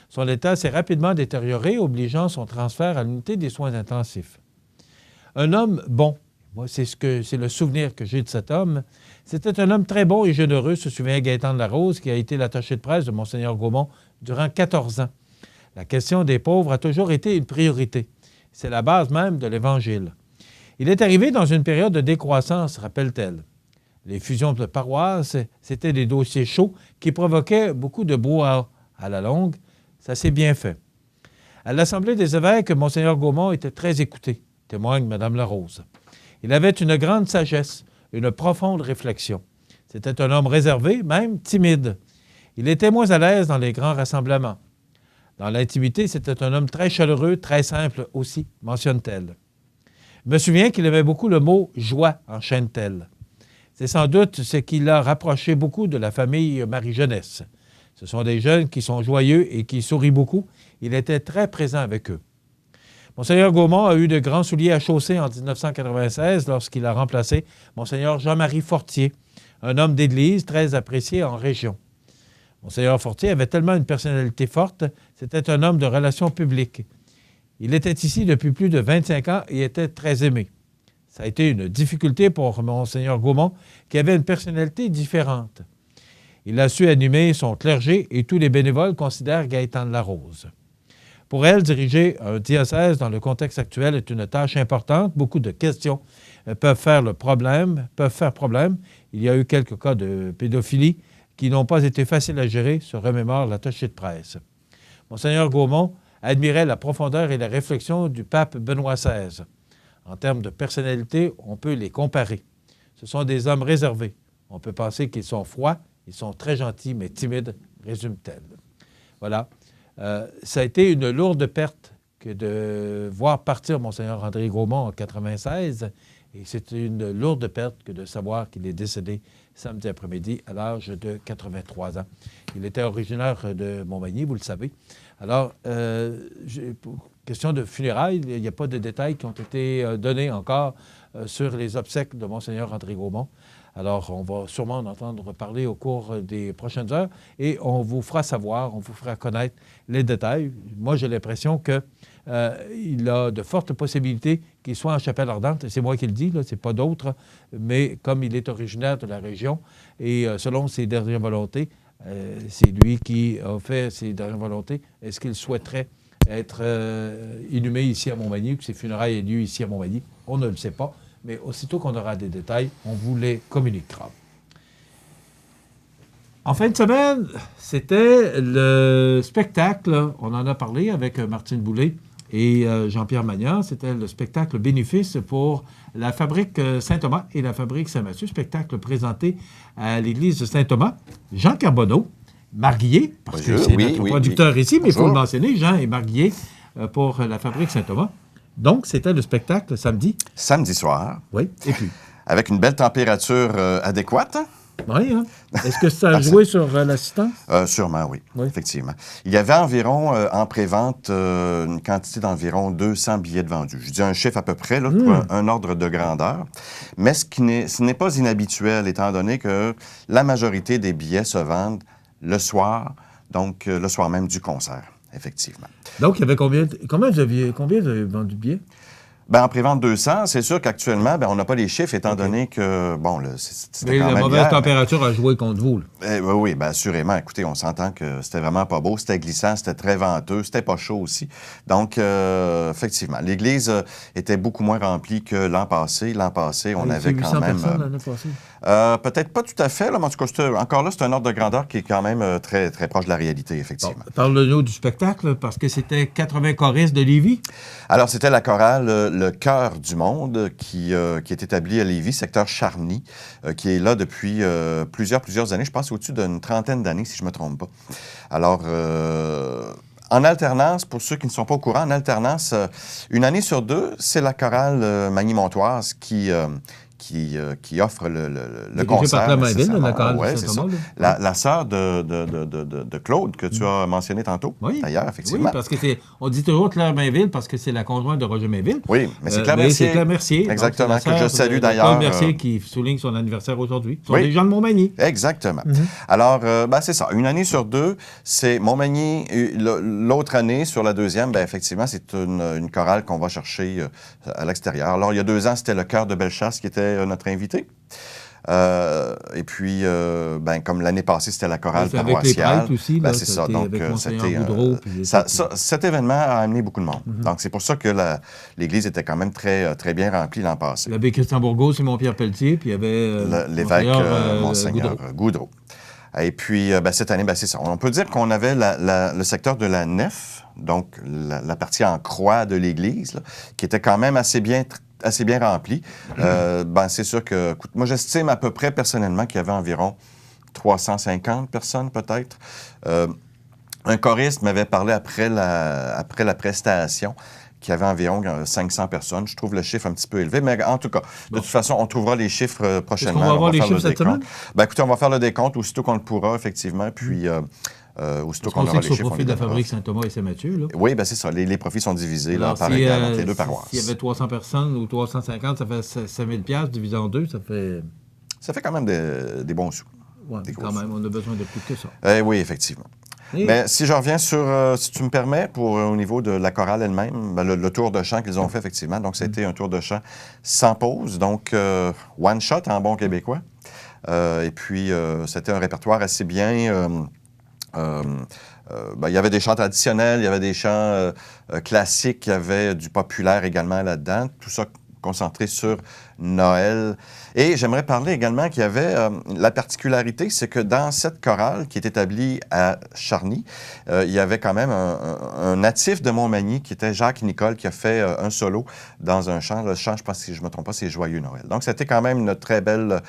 Son état s'est rapidement détérioré, obligeant son transfert à l'unité des soins intensifs. Un homme bon, moi c'est le souvenir que j'ai de cet homme, c'était un homme très bon et généreux, se souvient Gaétan de la Rose, qui a été l'attaché de presse de Monseigneur Gaumont durant 14 ans. La question des pauvres a toujours été une priorité. C'est la base même de l'Évangile. Il est arrivé dans une période de décroissance, rappelle-t-elle. Les fusions de paroisses, c'était des dossiers chauds qui provoquaient beaucoup de brouhaha. À la longue, ça s'est bien fait. À l'Assemblée des évêques, Monseigneur Gaumont était très écouté, témoigne Mme Larose. Il avait une grande sagesse, une profonde réflexion. C'était un homme réservé, même timide. Il était moins à l'aise dans les grands rassemblements. Dans l'intimité, c'était un homme très chaleureux, très simple aussi, mentionne-t-elle. Je me souviens qu'il aimait beaucoup le mot « joie », enchaîne-t-elle. C'est sans doute ce qui l'a rapproché beaucoup de la famille Marie-Jeunesse. Ce sont des jeunes qui sont joyeux et qui sourient beaucoup. Il était très présent avec eux. Monseigneur Gaumont a eu de grands souliers à chausser en 1996 lorsqu'il a remplacé Monseigneur Jean-Marie Fortier, un homme d'Église très apprécié en région. Monseigneur Fortier avait tellement une personnalité forte, c'était un homme de relations publiques. Il était ici depuis plus de 25 ans et était très aimé. Ça a été une difficulté pour Monseigneur Gaumont, qui avait une personnalité différente. Il a su animer son clergé et tous les bénévoles considèrent Gaétan de la Rose. Pour elle, diriger un diocèse dans le contexte actuel est une tâche importante. Beaucoup de questions peuvent faire problème. Il y a eu quelques cas de pédophilie qui n'ont pas été faciles à gérer, se remémore l'attaché de presse. Monseigneur Gaumont admirait la profondeur et la réflexion du pape Benoît XVI. en termes de personnalité, on peut les comparer. Ce sont des hommes réservés. On peut penser qu'ils sont froids, ils sont très gentils, mais timides, résume-t-elle. Voilà. Ça a été une lourde perte que de voir partir Monseigneur André Gaumont en 1996. Et c'est une lourde perte que de savoir qu'il est décédé samedi après-midi à l'âge de 83 ans. Il était originaire de Montmagny, vous le savez. Alors, pour question de funérailles, il n'y a pas de détails qui ont été donnés encore sur les obsèques de Monseigneur André Gaumont. Alors, on va sûrement en entendre parler au cours des prochaines heures et on vous fera savoir, on vous fera connaître les détails. Moi, j'ai l'impression qu'il a de fortes possibilités qu'il soit en chapelle ardente. C'est moi qui le dis, ce n'est pas d'autre. Mais comme il est originaire de la région et selon ses dernières volontés, c'est lui qui a fait ses dernières volontés. Est-ce qu'il souhaiterait être inhumé ici à Montmagny, que ses funérailles aient lieu ici à Montmagny? On ne le sait pas. Mais aussitôt qu'on aura des détails, on vous les communiquera. En fin de semaine, c'était le spectacle, on en a parlé avec Martine Boulay et Jean-Pierre Magnan, c'était le spectacle bénéfice pour la Fabrique Saint-Thomas et la Fabrique Saint-Mathieu, spectacle présenté à l'église de Saint-Thomas. Jean Carbonneau, Marguillet, parce que c'est notre producteur ici, mais il faut le mentionner, Jean est Marguillet pour la Fabrique Saint-Thomas. Donc, c'était le spectacle samedi. Samedi soir. Oui, et puis? Avec une belle température adéquate. Oui, hein? Est-ce que ça a joué sur l'assistance? Sûrement, oui, effectivement. Il y avait environ, en pré-vente, une quantité d'environ 200 billets de vendus. Je dis un chiffre à peu près, là, pour un ordre de grandeur. Mais ce n'est pas inhabituel, étant donné que la majorité des billets se vendent le soir, donc le soir même du concert. Effectivement. Donc, il y avait combien vous avez vendu de billets? Bien, en prévente 200, c'est sûr qu'actuellement, on n'a pas les chiffres, étant donné que, c'était quand même la mauvaise hier. Température a joué contre vous. Oui, bien, assurément. Écoutez, on s'entend que c'était vraiment pas beau, c'était glissant, c'était très venteux, c'était pas chaud aussi. Donc, effectivement, l'église était beaucoup moins remplie que l'an passé. L'an passé, on avait quand même... 800 personnes l'année passée? Peut-être pas tout à fait, là, mais en tout cas, encore là, c'est un ordre de grandeur qui est quand même très, très proche de la réalité, effectivement. Bon, parle-nous du spectacle, parce que c'était 80 choristes de Lévis. Alors, c'était la chorale Le Cœur du Monde qui est établie à Lévis, secteur Charny, qui est là depuis plusieurs années. Je pense au-dessus d'une trentaine d'années, si je ne me trompe pas. Alors, en alternance, pour ceux qui ne sont pas au courant, en alternance, une année sur deux, c'est la chorale Magny-Montoise qui offre le concert. Par Clamainville, la chorale de Saint-Thomas. La sœur de Claude, que tu as mentionné tantôt, d'ailleurs, effectivement. Oui, parce on dit toujours Claire Mainville parce que c'est la conjointe de Roger Mainville. Oui, mais c'est Claire Mercier. C'est Claire Mercier. Exactement, donc, que je salue d'ailleurs. Paul Mercier qui souligne son anniversaire aujourd'hui. Ce sont des gens de Montmagny. Exactement. Alors, c'est ça. Une année sur deux, c'est Montmagny. L'autre année, sur la deuxième, effectivement, c'est une chorale qu'on va chercher à l'extérieur. Alors, il y a 2 ans, c'était le Chœur de Bellechasse qui était notre invité. Et puis, comme l'année passée, c'était la chorale paroissiale. Avec les prêtres aussi, c'est ça. Donc, cet événement a amené beaucoup de monde. Donc, c'est pour ça que l'église était quand même très, très bien remplie l'an passé. L'abbé Christian Bourgault, Simon-Pierre Pelletier, puis il y avait l'évêque Monseigneur Goudreau. Et puis, cette année, c'est ça. On peut dire qu'on avait le secteur de la nef, donc la partie en croix de l'église, là, qui était quand même assez bien rempli. C'est sûr que, écoute, moi, j'estime à peu près personnellement qu'il y avait environ 350 personnes, peut-être. Un choriste m'avait parlé après la prestation qu'il y avait environ 500 personnes. Je trouve le chiffre un petit peu élevé, mais en tout cas, de toute façon, on trouvera les chiffres prochainement. Est-ce qu'on va avoir les chiffres cette semaine? Écoutez, on va faire le décompte aussitôt qu'on le pourra, effectivement, puis... aussitôt qu'on aura les chiffres, on profit de la Fabrique Saint-Thomas et Saint-Mathieu, là. Oui, c'est ça. Les profits sont divisés là, par égale entre les deux paroisses. S'il y avait 300 personnes ou 350, ça fait 5 000 divisé en deux, ça fait... Ça fait quand même des bons sous. Oui, quand même, on a besoin de plus que ça. Oui, effectivement. Mais si je reviens sur, si tu me permets, au niveau de la chorale elle-même, le tour de chant qu'ils ont fait, effectivement. Donc, ça a été un tour de chant sans pause. Donc, one shot en bon québécois. Et puis, c'était un répertoire assez bien... il y avait des chants traditionnels, il y avait des chants classiques, il y avait du populaire également là-dedans. Tout ça concentré sur Noël. Et j'aimerais parler également qu'il y avait la particularité, c'est que dans cette chorale qui est établie à Charny, il y avait quand même un natif de Montmagny qui était Jacques Nicole qui a fait un solo dans un chant. Le chant, je pense, si je ne me trompe pas, c'est Joyeux Noël. Donc, c'était quand même une très belle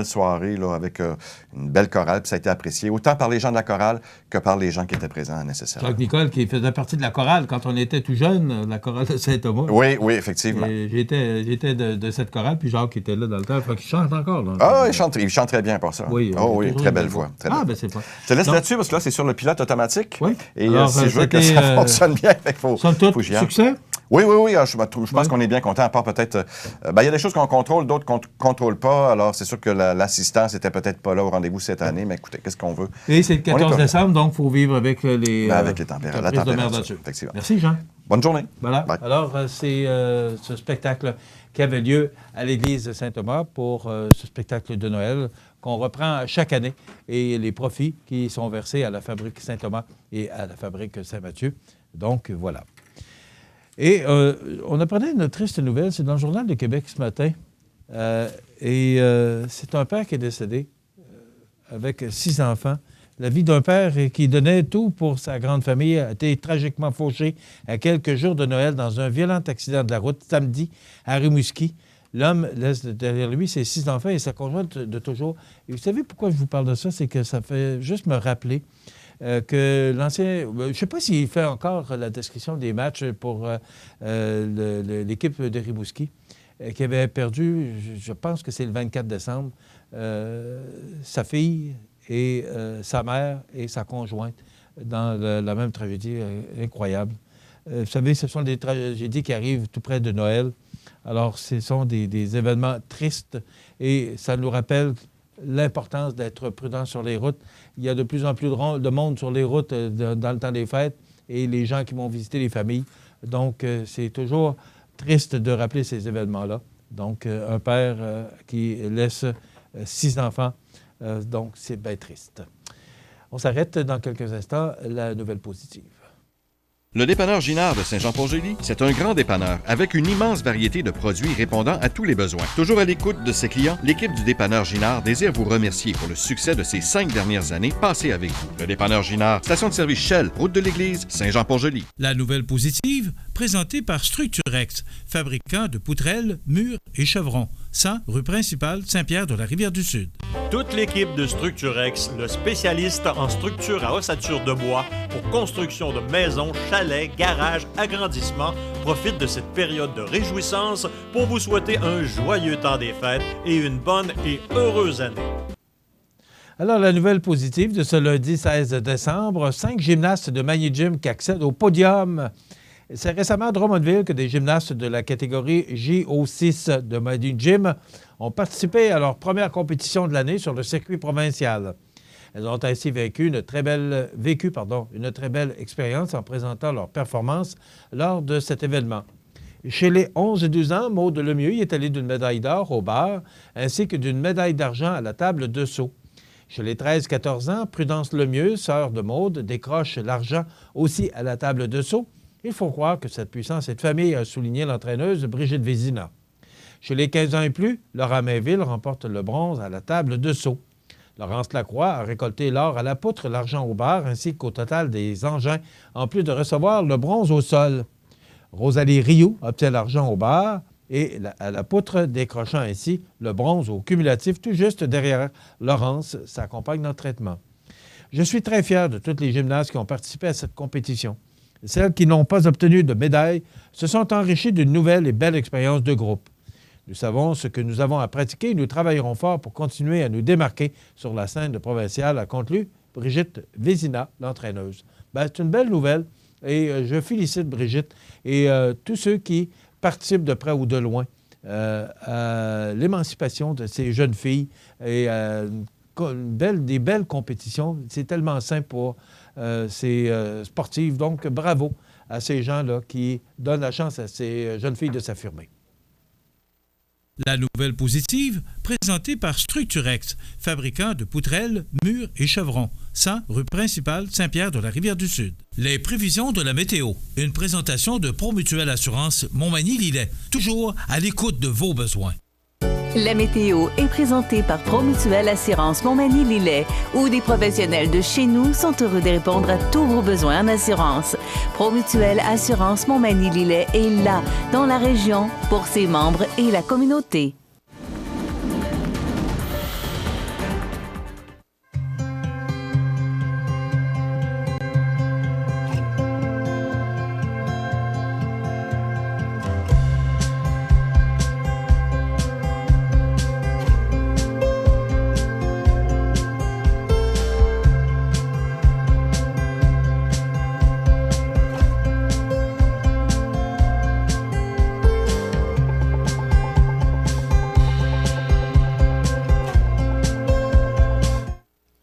soirée là, avec une belle chorale, puis ça a été apprécié autant par les gens de la chorale que par les gens qui étaient présents nécessairement. Jacques Nicole qui faisait partie de la chorale quand on était tout jeune, la chorale de Saint-Thomas. Oui, effectivement. J'étais de cette chorale, puis Jacques était là dans le temps. Il chante encore. Là. Ah, il chante très bien pour ça. Oui, très belle voix. Très belle. Ben c'est pas. Je te laisse là-dessus parce que là, c'est sur le pilote automatique. Oui. Et si je veux que ça fonctionne bien, il faut que j'y aille. Succès? Oui. Je pense qu'on est bien content, à part peut-être... il y a des choses qu'on contrôle, d'autres qu'on ne contrôle pas. Alors, c'est sûr que l'assistance n'était peut-être pas là au rendez-vous cette année, mais écoutez, qu'est-ce qu'on veut? Et c'est le 14 décembre, donc il faut vivre avec les températures. Effectivement. Merci, Jean. Bonne journée. Voilà. Bye. Alors, c'est ce spectacle qui avait lieu à l'église de Saint-Thomas pour ce spectacle de Noël qu'on reprend chaque année et les profits qui sont versés à la fabrique Saint-Thomas et à la fabrique Saint-Mathieu. Donc, voilà. Et on apprenait une triste nouvelle, c'est dans le Journal de Québec ce matin. C'est un père qui est décédé avec 6 enfants. La vie d'un père qui donnait tout pour sa grande famille a été tragiquement fauchée à quelques jours de Noël dans un violent accident de la route samedi à Rimouski. L'homme laisse derrière lui ses 6 enfants et sa conjointe de toujours. Et vous savez pourquoi je vous parle de ça? C'est que ça fait juste me rappeler que l'ancien... Je ne sais pas s'il fait encore la description des matchs pour l'équipe de Rimouski, qui avait perdu, je pense que c'est le 24 décembre, sa fille et sa mère et sa conjointe dans la même tragédie incroyable. Vous savez, ce sont des tragédies qui arrivent tout près de Noël. Alors, ce sont des événements tristes et ça nous rappelle l'importance d'être prudent sur les routes. Il y a de plus en plus de monde sur les routes dans le temps des fêtes et les gens qui vont visiter les familles. Donc, c'est toujours triste de rappeler ces événements-là. Donc, un père qui laisse 6 enfants, donc c'est bien triste. On s'arrête dans quelques instants. La nouvelle positive. Le dépanneur Ginard de Saint-Jean-Port-Joli, c'est un grand dépanneur avec une immense variété de produits répondant à tous les besoins. Toujours à l'écoute de ses clients, l'équipe du dépanneur Ginard désire vous remercier pour le succès de ces 5 dernières années passées avec vous. Le dépanneur Ginard, station de service Shell, route de l'église, Saint-Jean-Port-Joli. La nouvelle positive, présentée par Structurex, fabricant de poutrelles, murs et chevrons. 100 rue principale Saint-Pierre de la Rivière-du-Sud. Toute l'équipe de Structurex, le spécialiste en structure à ossature de bois pour construction de maisons, chalets, garages, agrandissements, profite de cette période de réjouissance pour vous souhaiter un joyeux temps des fêtes et une bonne et heureuse année. Alors, la nouvelle positive de ce lundi 16 décembre, 5 gymnastes de Magny Gym qui accèdent au podium. C'est récemment à Drummondville que des gymnastes de la catégorie JO6 de Magny Gym ont participé à leur première compétition de l'année sur le circuit provincial. Elles ont ainsi vécu une très belle expérience en présentant leur performance lors de cet événement. Chez les 11 et 12 ans, Maude Lemieux y est allée d'une médaille d'or au bar ainsi que d'une médaille d'argent à la table de saut. Chez les 13-14 ans, Prudence Lemieux, sœur de Maude, décroche l'argent aussi à la table de saut. Il faut croire que cette puissance est de famille, a souligné l'entraîneuse Brigitte Vézina. Chez les 15 ans et plus, Laura Mainville remporte le bronze à la table de saut. Laurence Lacroix a récolté l'or à la poutre, l'argent au bar, ainsi qu'au total des engins, en plus de recevoir le bronze au sol. Rosalie Rioux obtient l'argent au bar et à la poutre, décrochant ainsi le bronze au cumulatif, tout juste derrière Laurence, sa compagne d'entraînement. Je suis très fier de toutes les gymnastes qui ont participé à cette compétition. Celles qui n'ont pas obtenu de médaille se sont enrichies d'une nouvelle et belle expérience de groupe. Nous savons ce que nous avons à pratiquer et nous travaillerons fort pour continuer à nous démarquer sur la scène provinciale, a conclu Brigitte Vézina, l'entraîneuse. C'est une belle nouvelle et je félicite Brigitte et tous ceux qui participent de près ou de loin à l'émancipation de ces jeunes filles et des belles compétitions. C'est tellement sain pour ces sportives. Donc, bravo à ces gens-là qui donnent la chance à ces jeunes filles de s'affirmer. La nouvelle positive, présentée par Structurex, fabricant de poutrelles, murs et chevrons. 100 rue principale Saint-Pierre de la Rivière-du-Sud. Les prévisions de la météo. Une présentation de Promutuelle Assurance Montmagny-Lillet. Toujours à l'écoute de vos besoins. La météo est présentée par Promutuelle Assurance Montmagny-Lillet, où des professionnels de chez nous sont heureux de répondre à tous vos besoins en assurance. Promutuelle Assurance Montmagny-Lillet est là, dans la région, pour ses membres et la communauté.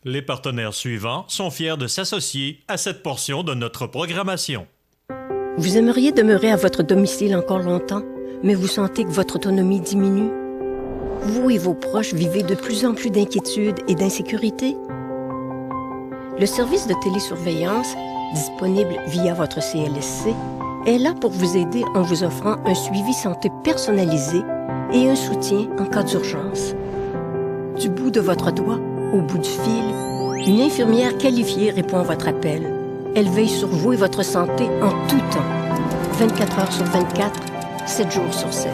Les partenaires suivants sont fiers de s'associer à cette portion de notre programmation. Vous aimeriez demeurer à votre domicile encore longtemps, mais vous sentez que votre autonomie diminue? Vous et vos proches vivez de plus en plus d'inquiétude et d'insécurité? Le service de télésurveillance, disponible via votre CLSC, est là pour vous aider en vous offrant un suivi santé personnalisé et un soutien en cas d'urgence. Du bout de votre doigt au bout du fil, une infirmière qualifiée répond à votre appel. Elle veille sur vous et votre santé en tout temps, 24 heures sur 24, 7 jours sur 7.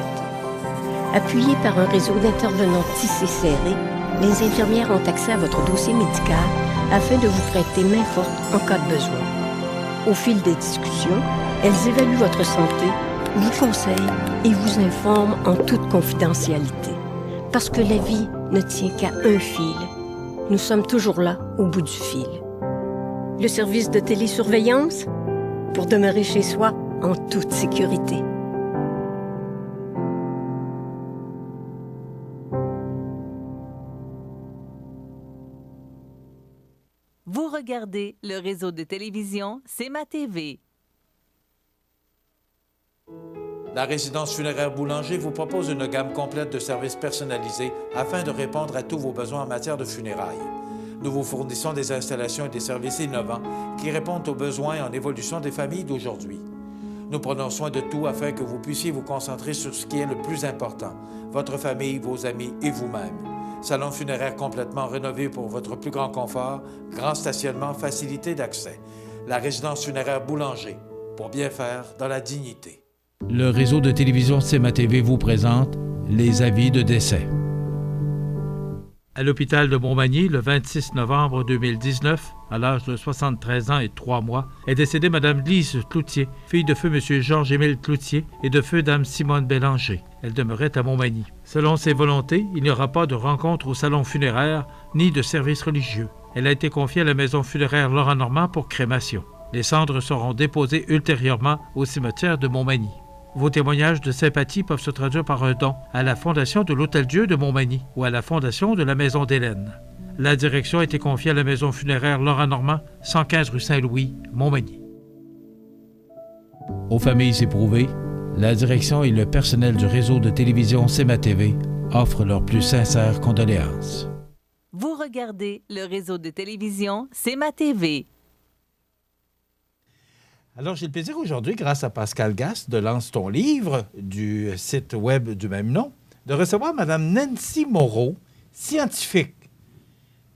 Appuyées par un réseau d'intervenants tissé serré, les infirmières ont accès à votre dossier médical afin de vous prêter main forte en cas de besoin. Au fil des discussions, elles évaluent votre santé, vous conseillent et vous informent en toute confidentialité. Parce que la vie ne tient qu'à un fil. Nous sommes toujours là, au bout du fil. Le service de télésurveillance, pour demeurer chez soi en toute sécurité. Vous regardez le réseau de télévision C'est ma TV. La résidence funéraire Boulanger vous propose une gamme complète de services personnalisés afin de répondre à tous vos besoins en matière de funérailles. Nous vous fournissons des installations et des services innovants qui répondent aux besoins en évolution des familles d'aujourd'hui. Nous prenons soin de tout afin que vous puissiez vous concentrer sur ce qui est le plus important, votre famille, vos amis et vous-même. Salon funéraire complètement rénové pour votre plus grand confort, grand stationnement, facilité d'accès. La résidence funéraire Boulanger, pour bien faire dans la dignité. Le réseau de télévision C'est ma TV vous présente les avis de décès. À l'hôpital de Montmagny, le 26 novembre 2019, à l'âge de 73 ans et 3 mois, est décédée Mme Lise Cloutier, fille de feu M. Georges-Émile Cloutier et de feu Dame Simone Bélanger. Elle demeurait à Montmagny. Selon ses volontés, il n'y aura pas de rencontre au salon funéraire ni de service religieux. Elle a été confiée à la maison funéraire Laurent Normand pour crémation. Les cendres seront déposées ultérieurement au cimetière de Montmagny. Vos témoignages de sympathie peuvent se traduire par un don à la Fondation de l'Hôtel-Dieu de Montmagny ou à la Fondation de la Maison d'Hélène. La direction a été confiée à la maison funéraire Laurent Normand, 115 rue Saint-Louis, Montmagny. Aux familles éprouvées, la direction et le personnel du réseau de télévision C'est ma TV offrent leurs plus sincères condoléances. Vous regardez le réseau de télévision C'est ma TV. Alors, j'ai le plaisir aujourd'hui, grâce à Pascal Gasse de Lance ton livre, du site web du même nom, de recevoir Mme Nancy Moreau, scientifique.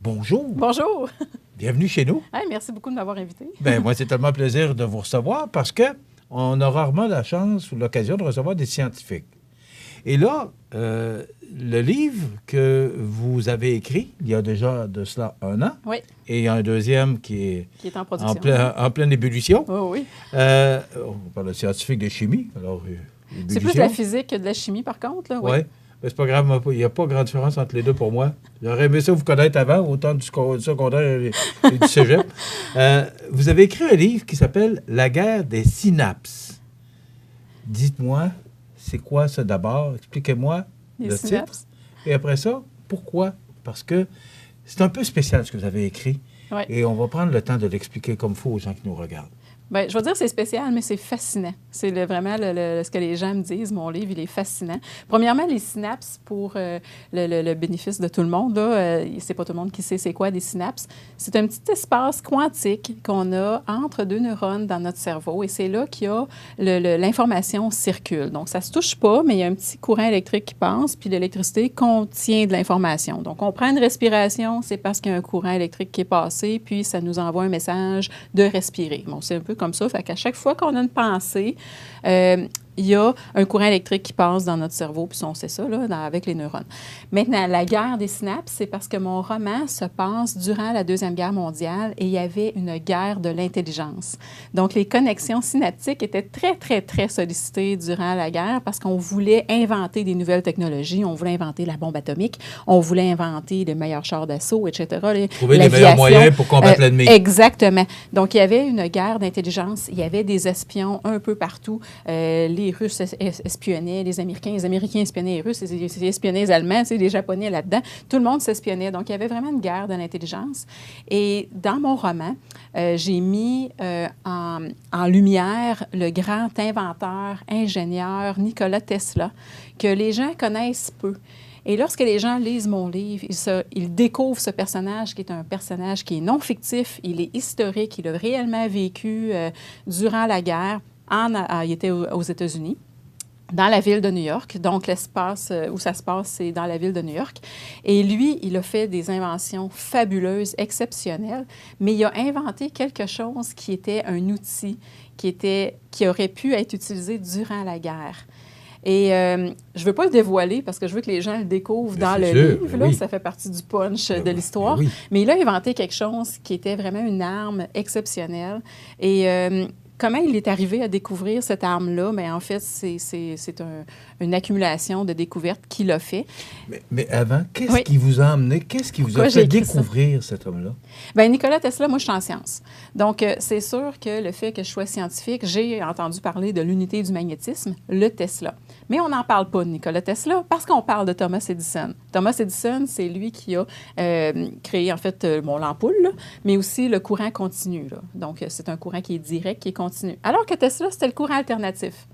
Bonjour. Bonjour. Bienvenue chez nous. Hey, merci beaucoup de m'avoir invité. Bien, moi, c'est tellement un plaisir de vous recevoir parce qu'on a rarement la chance ou l'occasion de recevoir des scientifiques. Et là, le livre que vous avez écrit, il y a déjà de cela 1 an, oui. Et il y a un deuxième qui est en production. En pleine ébullition. Oh, oui. On parle de scientifique de chimie. Alors, c'est plus de la physique que de la chimie, par contre. Oui, ouais. Mais c'est pas grave, il n'y a pas grande différence entre les deux pour moi. J'aurais aimé ça vous connaître avant, autant du secondaire et du cégep. Vous avez écrit un livre qui s'appelle « La guerre des synapses ». Dites-moi, c'est quoi ça d'abord? Expliquez-moi le titre. Et après ça, pourquoi? Parce que c'est un peu spécial ce que vous avez écrit. Oui. Et on va prendre le temps de l'expliquer comme il faut aux gens qui nous regardent. Bien, je vais dire que c'est spécial, mais c'est fascinant. C'est vraiment ce que les gens me disent. Mon livre, il est fascinant. Premièrement, les synapses, pour le bénéfice de tout le monde, c'est pas tout le monde qui sait c'est quoi des synapses. C'est un petit espace quantique qu'on a entre deux neurones dans notre cerveau et c'est là qu'il y a l'information circule. Donc, ça se touche pas, mais il y a un petit courant électrique qui passe, puis l'électricité contient de l'information. Donc, on prend une respiration, c'est parce qu'il y a un courant électrique qui est passé, puis ça nous envoie un message de respirer. Bon, c'est un peu comme ça. Fait qu'à chaque fois qu'on a une pensée, il y a un courant électrique qui passe dans notre cerveau, puis on sait ça, là, avec les neurones. Maintenant, la guerre des synapses, c'est parce que mon roman se passe durant la Deuxième Guerre mondiale et il y avait une guerre de l'intelligence. Donc, les connexions synaptiques étaient très, très, très sollicitées durant la guerre parce qu'on voulait inventer des nouvelles technologies, on voulait inventer la bombe atomique, on voulait inventer les meilleurs chars d'assaut, etc. Trouver les meilleurs moyens pour combattre l'ennemi. Exactement. Donc, il y avait une guerre d'intelligence, il y avait des espions un peu partout. Les Russes espionnaient les Américains espionnaient les Russes, ils espionnaient les Allemands, les Japonais là-dedans. Tout le monde s'espionnait. Donc, il y avait vraiment une guerre de l'intelligence. Et dans mon roman, j'ai mis en lumière le grand inventeur, ingénieur Nikola Tesla, que les gens connaissent peu. Et lorsque les gens lisent mon livre, ils découvrent ce personnage qui est un personnage qui est non fictif, il est historique, il a réellement vécu durant la guerre. Il était aux États-Unis, dans la ville de New York. Donc, l'espace où ça se passe, c'est dans la ville de New York. Et lui, il a fait des inventions fabuleuses, exceptionnelles, mais il a inventé quelque chose qui était un outil qui aurait pu être utilisé durant la guerre. Et je ne veux pas le dévoiler parce que je veux que les gens le découvrent dans le livre. Là, ça fait partie du punch de l'histoire. Oui. Mais il a inventé quelque chose qui était vraiment une arme exceptionnelle. Et comment il est arrivé à découvrir cette arme-là? Bien, en fait, c'est une accumulation de découvertes qu'il a fait. Mais avant, qu'est-ce qui vous a amené? Qu'est-ce qui vous a fait découvrir cet homme-là? Bien, Nikola Tesla, moi, je suis en sciences. Donc, c'est sûr que le fait que je sois scientifique, j'ai entendu parler de l'unité du magnétisme, le Tesla. Mais on n'en parle pas de Nikola Tesla parce qu'on parle de Thomas Edison. Thomas Edison, c'est lui qui a créé, en fait, l'ampoule, là, mais aussi le courant continu. Là. Donc, c'est un courant qui est direct, qui est continu. Alors que Tesla, c'était le courant alternatif.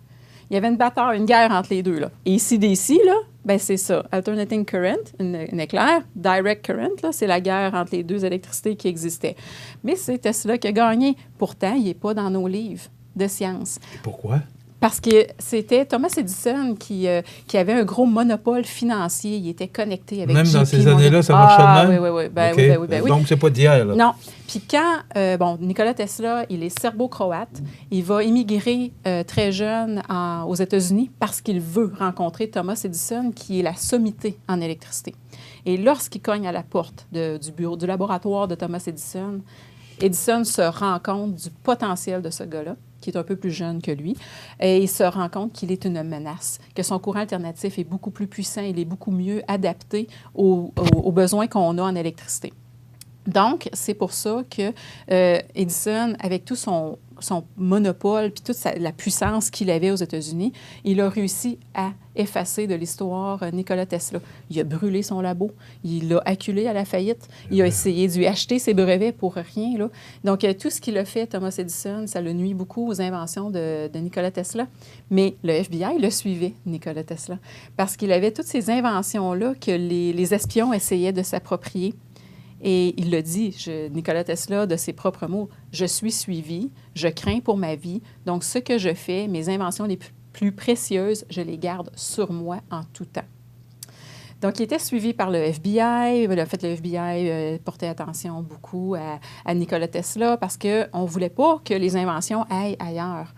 Il y avait une guerre entre les deux. Là. Et ici, là, ben c'est ça. Alternating current, une éclair. Direct current, là, c'est la guerre entre les deux électricités qui existaient. Mais c'est Tesla qui a gagné. Pourtant, il n'est pas dans nos livres de sciences. Pourquoi? Parce que c'était Thomas Edison qui avait un gros monopole financier. Il était connecté avec Même JP dans ces années-là, ça marchait de même? Oui. Ben oui. Donc, c'est pas d'hier, là. Non. Puis quand, Nikola Tesla, il est serbo-croate, il va immigrer très jeune aux États-Unis parce qu'il veut rencontrer Thomas Edison, qui est la sommité en électricité. Et lorsqu'il cogne à la porte du laboratoire de Thomas Edison, Edison se rend compte du potentiel de ce gars-là, qui est un peu plus jeune que lui, et il se rend compte qu'il est une menace, que son courant alternatif est beaucoup plus puissant, il est beaucoup mieux adapté aux besoins qu'on a en électricité. Donc, c'est pour ça que Edison, avec tout son monopole puis toute la puissance qu'il avait aux États-Unis, il a réussi à effacer de l'histoire Nikola Tesla. Il a brûlé son labo, il l'a acculé à la faillite, il a essayé de lui acheter ses brevets pour rien. Là. Donc, tout ce qu'il a fait, Thomas Edison, ça le nuit beaucoup aux inventions de Nikola Tesla. Mais le FBI le suivait, Nikola Tesla, parce qu'il avait toutes ces inventions-là que les espions essayaient de s'approprier. Et il l'a dit, Nikola Tesla, de ses propres mots, « Je suis suivi, je crains pour ma vie, donc ce que je fais, mes inventions les plus précieuses, je les garde sur moi en tout temps. » Donc, il était suivi par le FBI. En fait, le FBI portait attention beaucoup à Nikola Tesla parce qu'on ne voulait pas que les inventions aillent ailleurs.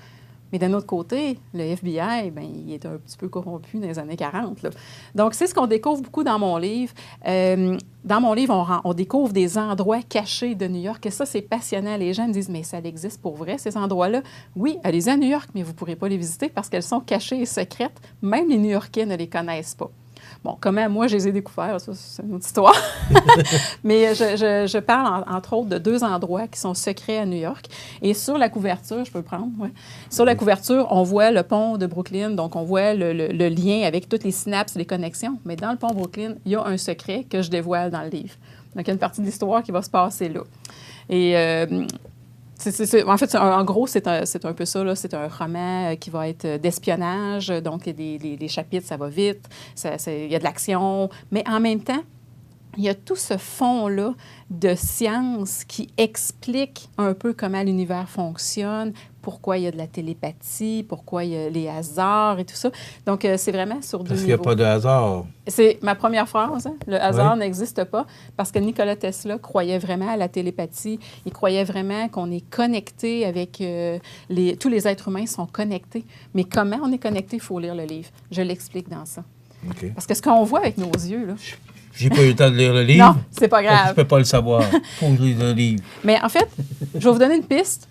Mais d'un autre côté, le FBI, bien, il est un petit peu corrompu dans les années 40. Là. Donc, c'est ce qu'on découvre beaucoup dans mon livre. Dans mon livre, on découvre des endroits cachés de New York. Et ça, c'est passionnant. Les gens me disent, mais ça existe pour vrai, ces endroits-là? Oui, allez-y à New York, mais vous ne pourrez pas les visiter parce qu'elles sont cachées et secrètes. Même les New-Yorkais ne les connaissent pas. Bon, comment moi, je les ai découverts, ça, c'est une autre histoire. Mais je parle, entre autres, de 2 endroits qui sont secrets à New York. Et sur la couverture, je peux le prendre, oui. Sur la couverture, on voit le pont de Brooklyn, donc on voit le lien avec toutes les synapses, les connexions. Mais dans le pont Brooklyn, il y a un secret que je dévoile dans le livre. Donc, il y a une partie de l'histoire qui va se passer là. Et En fait, en gros, c'est un peu ça. C'est un roman qui va être d'espionnage. Donc, les chapitres, ça va vite. Il y a de l'action. Mais en même temps, il y a tout ce fond-là de science qui explique un peu comment l'univers fonctionne, pourquoi il y a de la télépathie, pourquoi il y a les hasards et tout ça. Donc, c'est vraiment sur deux niveaux. Parce qu'il n'y a pas de hasard. C'est ma première phrase. Hein? Le hasard n'existe pas parce que Nikola Tesla croyait vraiment à la télépathie. Il croyait vraiment qu'on est connecté avec... tous les êtres humains sont connectés. Mais comment on est connecté, il faut lire le livre. Je l'explique dans ça. Okay. Parce que ce qu'on voit avec nos yeux... là. J'ai pas eu le temps de lire le livre. Non, c'est pas grave. Je peux pas le savoir. Faut lire le livre. Mais en fait, je vais vous donner une piste.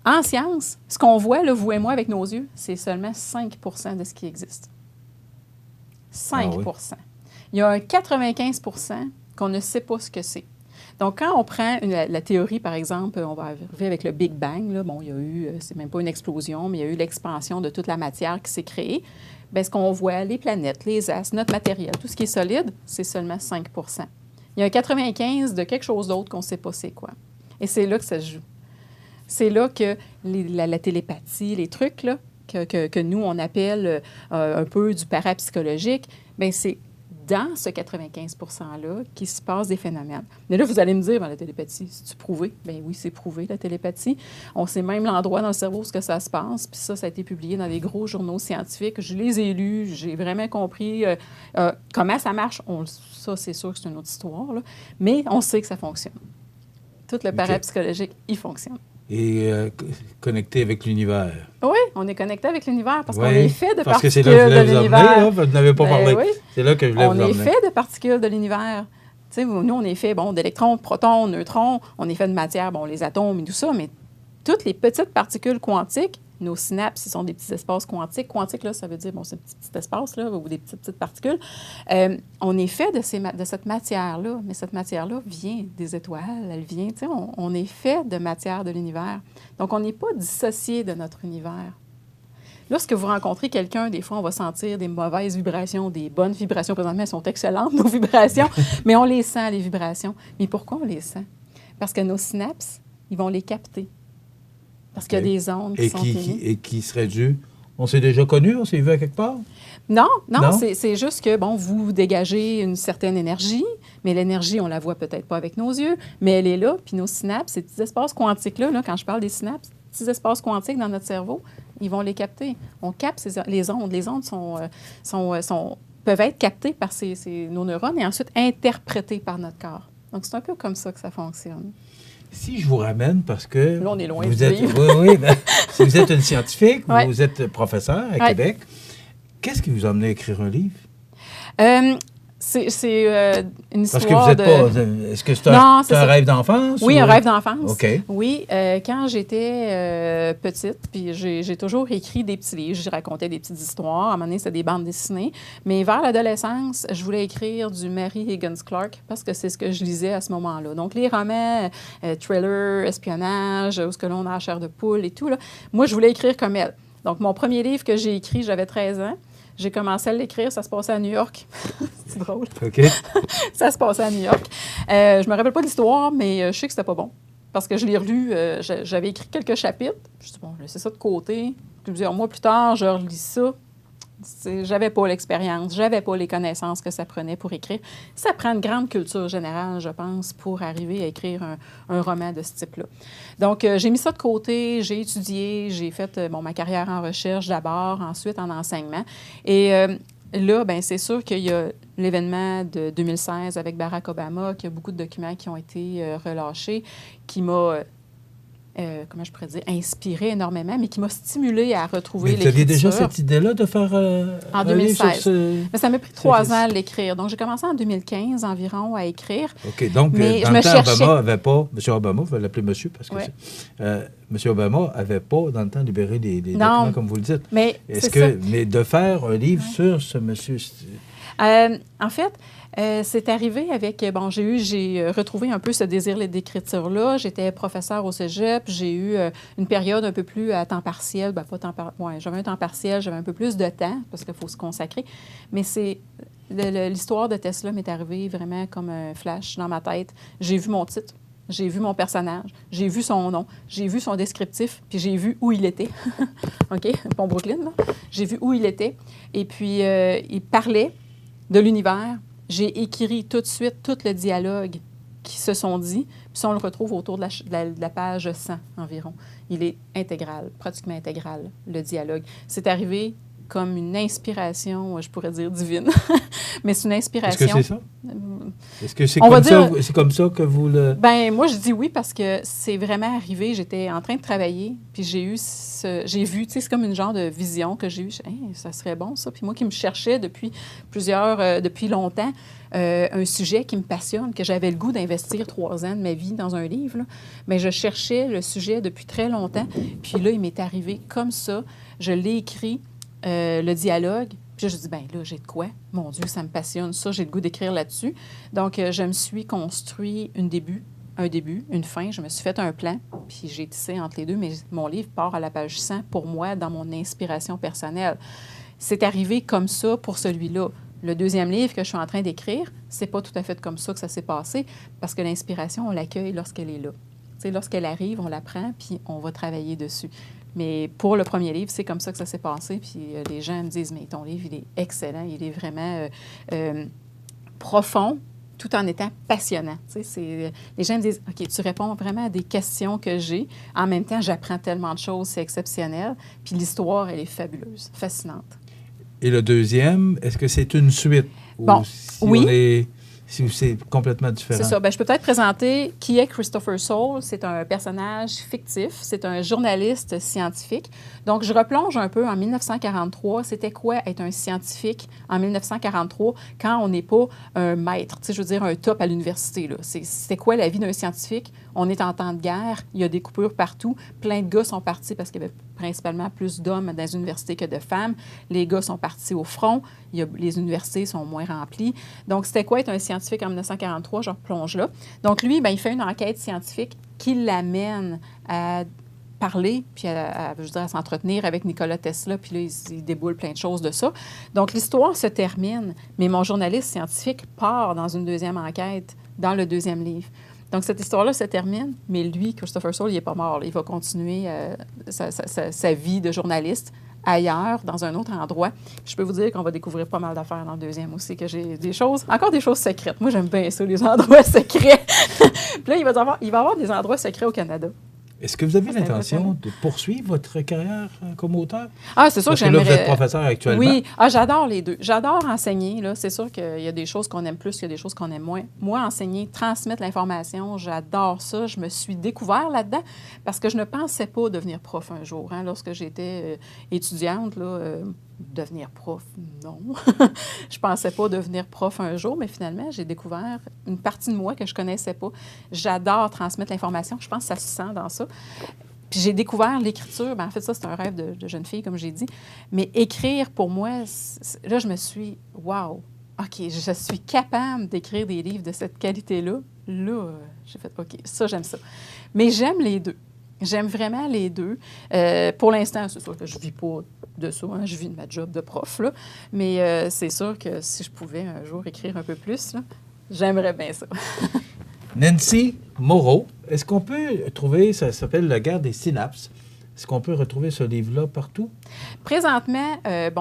En science, ce qu'on voit, là, vous et moi, avec nos yeux, c'est seulement 5 % de ce qui existe. 5 %. Ah oui. Il y a un 95 % qu'on ne sait pas ce que c'est. Donc, quand on prend la théorie, par exemple, on va arriver avec le Big Bang. Là, bon, il y a eu, c'est même pas une explosion, mais il y a eu l'expansion de toute la matière qui s'est créée. Bien, ce qu'on voit, les planètes, les astres, notre matériel, tout ce qui est solide, c'est seulement 5 %. Il y a un 95 % de quelque chose d'autre qu'on ne sait pas c'est quoi. Et c'est là que ça se joue. C'est là que la télépathie, les trucs là, que nous, on appelle un peu du parapsychologique, bien, c'est dans ce 95 %-là qu'il se passe des phénomènes. Mais là, vous allez me dire, la télépathie, c'est-tu prouvé? Bien oui, c'est prouvé, la télépathie. On sait même l'endroit dans le cerveau où ça se passe. Puis ça a été publié dans des gros journaux scientifiques. Je les ai lus, j'ai vraiment compris comment ça marche. Ça, c'est sûr que c'est une autre histoire, là. Mais on sait que ça fonctionne. Tout le parapsychologique, il fonctionne. Et connecté avec l'univers. Oui, on est connecté avec l'univers parce qu'on est fait de particules de l'univers. Parce que c'est là que je voulais vous emmener, vous n'avez pas parlé. Oui. C'est là que je voulais vous emmener. On est fait de particules de l'univers. Tu sais, nous, on est fait d'électrons, de protons, de neutrons. On est fait de matière, les atomes et tout ça, mais toutes les petites particules quantiques, nos synapses, ce sont des petits espaces quantiques. Quantique, là, ça veut dire, c'est un petit espace, là, ou des petites particules. On est fait de cette matière-là, mais cette matière-là vient des étoiles, elle vient, tu sais, on est fait de matière de l'univers. Donc, on n'est pas dissocié de notre univers. Lorsque vous rencontrez quelqu'un, des fois, on va sentir des mauvaises vibrations, des bonnes vibrations. Présentement, elles sont excellentes, nos vibrations, mais on les sent, les vibrations. Mais pourquoi on les sent? Parce que nos synapses, ils vont les capter. Parce qu'il y a des ondes qui sont émises. Et qui seraient dues? On s'est déjà connus? On s'est vu à quelque part? Non. C'est juste que, vous dégagez une certaine énergie, mais l'énergie, on la voit peut-être pas avec nos yeux, mais elle est là, puis nos synapses, ces petits espaces quantiques-là, quand je parle des synapses, petits espaces quantiques dans notre cerveau, ils vont les capter. On capte les ondes. Les ondes peuvent être captées par nos neurones et ensuite interprétées par notre corps. Donc, c'est un peu comme ça que ça fonctionne. Si je vous ramène, parce que... Là, on est loin vous êtes, si vous êtes une scientifique, vous êtes professeur à Québec, qu'est-ce qui vous a amené à écrire un livre? C'est une histoire Parce que vous n'êtes pas... Est-ce que c'est un rêve d'enfance? Oui, un rêve d'enfance. OK. Oui, quand j'étais petite, puis j'ai toujours écrit des petits livres, je racontais des petites histoires. À un moment donné, c'était des bandes dessinées. Mais vers l'adolescence, je voulais écrire du Mary Higgins Clark parce que c'est ce que je lisais à ce moment-là. Donc, les romans, thriller, espionnage, où ce que l'on a la chair de poule et tout, là, moi, je voulais écrire comme elle. Donc, mon premier livre que j'ai écrit, j'avais 13 ans. J'ai commencé à l'écrire, ça se passait à New York. C'est drôle. OK. Ça se passait à New York. Je me rappelle pas de l'histoire, mais je sais que c'était pas bon. Parce que je l'ai relu, j'avais écrit quelques chapitres. Je me suis dit, je laisse ça de côté. Plusieurs mois plus tard, je relis ça. J'avais pas l'expérience, j'avais pas les connaissances que ça prenait pour écrire. Ça prend une grande culture générale, je pense, pour arriver à écrire un roman de ce type-là. Donc, j'ai mis ça de côté, j'ai étudié, j'ai fait ma carrière en recherche d'abord, ensuite en enseignement. Et là, c'est sûr qu'il y a l'événement de 2016 avec Barack Obama, qu'il y a beaucoup de documents qui ont été relâchés, qui m'a... comment je pourrais dire, inspiré énormément, mais qui m'a stimulé à retrouver l'écriture. Vous aviez déjà cette idée-là de faire en 2016. Mais ça m'a pris 3 ans à l'écrire. Donc, j'ai commencé en 2015 environ à écrire. OK. Donc, mais dans le temps, Obama n'avait pas... M. Obama, je vais l'appeler monsieur, parce que M. Obama n'avait pas, dans le temps, libéré des documents, comme vous le dites. Mais mais de faire un livre sur ce monsieur... en fait... c'est arrivé avec... j'ai retrouvé un peu ce désir d'écriture-là. J'étais professeure au cégep. J'ai eu une période un peu plus à temps partiel. Pas temps partiel. J'avais un temps partiel. J'avais un peu plus de temps parce qu'il faut se consacrer. Mais c'est... l'histoire de Tesla m'est arrivée vraiment comme un flash dans ma tête. J'ai vu mon titre. j'ai vu mon personnage, j'ai vu son nom, j'ai vu son descriptif, puis j'ai vu où il était. OK? Pont Brooklyn, là. J'ai vu où il était. Et puis, il parlait de l'univers. J'ai écrit tout de suite tout le dialogue qui se sont dit. Puis ça, on le retrouve autour de la page 100 environ. Il est intégral, pratiquement intégral, le dialogue. C'est arrivé comme une inspiration, je pourrais dire divine. Mais c'est une inspiration. Est-ce que c'est ça? Est-ce que c'est comme ça que vous le... Bien, moi, je dis oui parce que c'est vraiment arrivé. J'étais en train de travailler, puis j'ai vu, tu sais, c'est comme une genre de vision que j'ai eue. Hey, ça serait bon, ça. Puis moi qui me cherchais depuis longtemps, un sujet qui me passionne, que j'avais le goût d'investir 3 ans de ma vie dans un livre, là. Mais je cherchais le sujet depuis très longtemps. Puis là, il m'est arrivé comme ça. Je l'ai écrit, le dialogue. Puis je dis, bien là, j'ai de quoi? Mon Dieu, ça me passionne, ça, j'ai le goût d'écrire là-dessus. Donc, je me suis construit un début, une fin. Je me suis fait un plan, puis j'ai tissé entre les deux, mais mon livre part à la page 100 pour moi, dans mon inspiration personnelle. C'est arrivé comme ça pour celui-là. Le deuxième livre que je suis en train d'écrire, c'est pas tout à fait comme ça que ça s'est passé, parce que l'inspiration, on l'accueille lorsqu'elle est là. Tu sais, lorsqu'elle arrive, on la prend, puis on va travailler dessus. Mais pour le premier livre, c'est comme ça que ça s'est passé. Puis les gens me disent, mais ton livre, il est excellent, il est vraiment profond, tout en étant passionnant. Tu sais, les gens me disent, OK, tu réponds vraiment à des questions que j'ai. En même temps, j'apprends tellement de choses, c'est exceptionnel. Puis l'histoire, elle est fabuleuse, fascinante. Et le deuxième, est-ce que c'est une suite? Bon, oui. Si c'est complètement différent. C'est ça. Bien, je peux peut-être présenter qui est Christopher Sole. C'est un personnage fictif. C'est un journaliste scientifique. Donc, je replonge un peu en 1943. C'était quoi être un scientifique en 1943 quand on n'est pas un maître? Tu sais, je veux dire, un top à l'université, là. C'était quoi la vie d'un scientifique? On est en temps de guerre. Il y a des coupures partout. Plein de gars sont partis parce qu'il y avait principalement plus d'hommes dans les universités que de femmes. Les gars sont partis au front. Les universités sont moins remplies. Donc, c'était quoi être un scientifique en 1943? Je replonge là. Donc, lui, bien, il fait une enquête scientifique qui l'amène à parler, puis à s'entretenir avec Nikola Tesla, puis là, il déboule plein de choses de ça. Donc, l'histoire se termine, mais mon journaliste scientifique part dans une deuxième enquête, dans le deuxième livre. Donc, cette histoire-là se termine, mais lui, Christopher Sole, il n'est pas mort. Là. Il va continuer sa vie de journaliste ailleurs, dans un autre endroit. Je peux vous dire qu'on va découvrir pas mal d'affaires dans le deuxième aussi, que j'ai encore des choses secrètes. Moi, j'aime bien ça, les endroits secrets. Puis là, il va y avoir des endroits secrets au Canada. Est-ce que vous avez l'intention de poursuivre votre carrière comme auteur? Ah, c'est sûr que j'aimerais... Parce que là, vous êtes professeur actuellement. Oui. j'adore les deux. J'adore enseigner. Là. C'est sûr qu'il y a des choses qu'on aime plus, qu'il y a des choses qu'on aime moins. Moi, enseigner, transmettre l'information, j'adore ça. Je me suis découvert là-dedans parce que je ne pensais pas devenir prof un jour. Hein. Lorsque j'étais étudiante, devenir prof, non. Je pensais pas devenir prof un jour, mais finalement, j'ai découvert une partie de moi que je connaissais pas. J'adore transmettre l'information. Je pense que ça se sent dans ça. Puis j'ai découvert l'écriture. Bien, en fait, ça, c'est un rêve de jeune fille, comme j'ai dit. Mais écrire, pour moi, là, je me suis... Wow! OK, je suis capable d'écrire des livres de cette qualité-là. Là, j'ai fait OK, ça, j'aime ça. Mais j'aime les deux. J'aime vraiment les deux. Pour l'instant, c'est sûr que je ne vis pas de ça. Hein, je vis de ma job de prof. Là. Mais c'est sûr que si je pouvais un jour écrire un peu plus, là, j'aimerais bien ça. Nancy Moreau, est-ce qu'on peut trouver, ça s'appelle La guerre des synapses, est-ce qu'on peut retrouver ce livre-là partout? Présentement,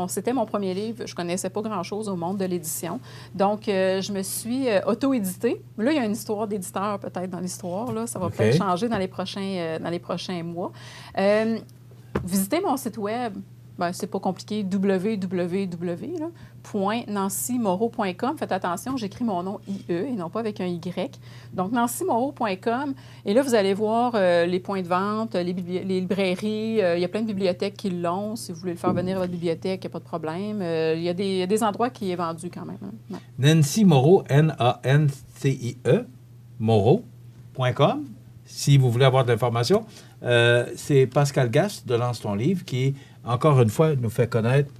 c'était mon premier livre. Je ne connaissais pas grand-chose au monde de l'édition. Donc, je me suis auto-éditée. Là, il y a une histoire d'éditeur peut-être dans l'histoire. Là. Ça va peut-être changer dans les prochains mois. Visitez mon site web. Ben, c'est pas compliqué, www.nancymoreau.com. Faites attention, j'écris mon nom IE et non pas avec un Y. Donc, nancymoreau.com. Et là, vous allez voir les points de vente, les librairies. Il y a plein de bibliothèques qui l'ont. Si vous voulez le faire venir à votre bibliothèque, il n'y a pas de problème. Il y a des endroits qui est vendu quand même. Hein. Nancy Moreau, N-A-N-C-I-E, Moreau.com. Si vous voulez avoir de l'information, c'est Pascal Gasse de Lance ton livre qui, encore une fois, nous fait connaître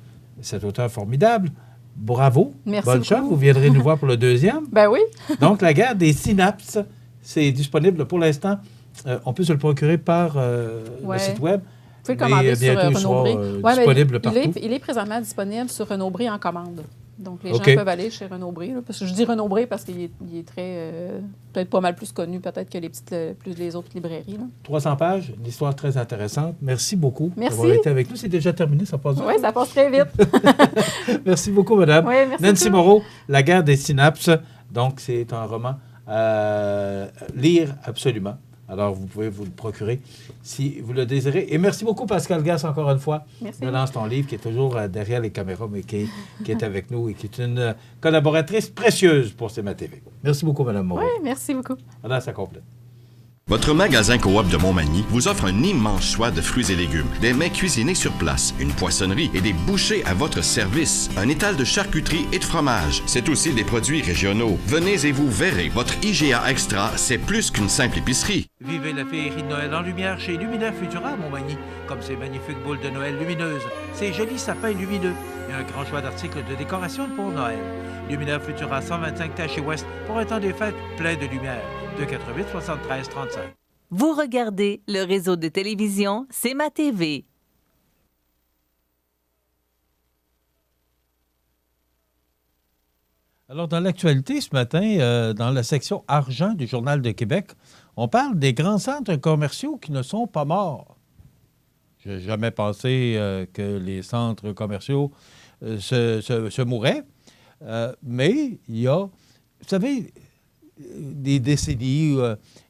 cet auteur formidable. Bravo. Merci Bonne chance. Vous viendrez nous voir pour le deuxième. Ben oui. Donc, La guerre des synapses, c'est disponible pour l'instant. On peut se le procurer par le site web. Vous pouvez le commander sur Renaud Bré. Disponible partout. Il est présentement disponible sur Renaud Bré en commande. Donc, les gens peuvent aller chez Renaud-Bré. Parce que je dis Renaud-Bré parce qu'il est très... peut-être pas mal plus connu peut-être que les autres librairies. Là. 300 pages, une histoire très intéressante. Merci beaucoup d'avoir été avec nous. C'est déjà terminé, ça passe vite. Oui, ça passe très vite. Merci beaucoup, madame. Oui, merci Nancy Moreau, La guerre des synapses. Donc, c'est un roman à lire absolument. Alors, vous pouvez vous le procurer si vous le désirez. Et merci beaucoup, Pascal Gasse, encore une fois, de Lance ton livre, qui est toujours derrière les caméras, mais qui est avec nous et qui est une collaboratrice précieuse pour CMA TV. Merci beaucoup, Mme Moreau. Oui, merci beaucoup. Voilà, ça complète. Votre magasin Coop de Montmagny vous offre un immense choix de fruits et légumes, des mets cuisinés sur place, une poissonnerie et des bouchers à votre service, un étal de charcuterie et de fromage. C'est aussi des produits régionaux. Venez et vous verrez, votre IGA Extra, c'est plus qu'une simple épicerie. Vivez la féerie de Noël en lumière chez Luminaire Futura à Montmagny, comme ces magnifiques boules de Noël lumineuses, ces jolis sapins lumineux et un grand choix d'articles de décoration pour Noël. Luminaire Futura 125 Taché Ouest pour un temps des fêtes plein de lumière. 288 73 35. Vous regardez le réseau de télévision CMA TV. Alors, dans l'actualité ce matin, dans la section argent du Journal de Québec, on parle des grands centres commerciaux qui ne sont pas morts. Je n'ai jamais pensé que les centres commerciaux se mouraient, mais il y a, vous savez, des décennies,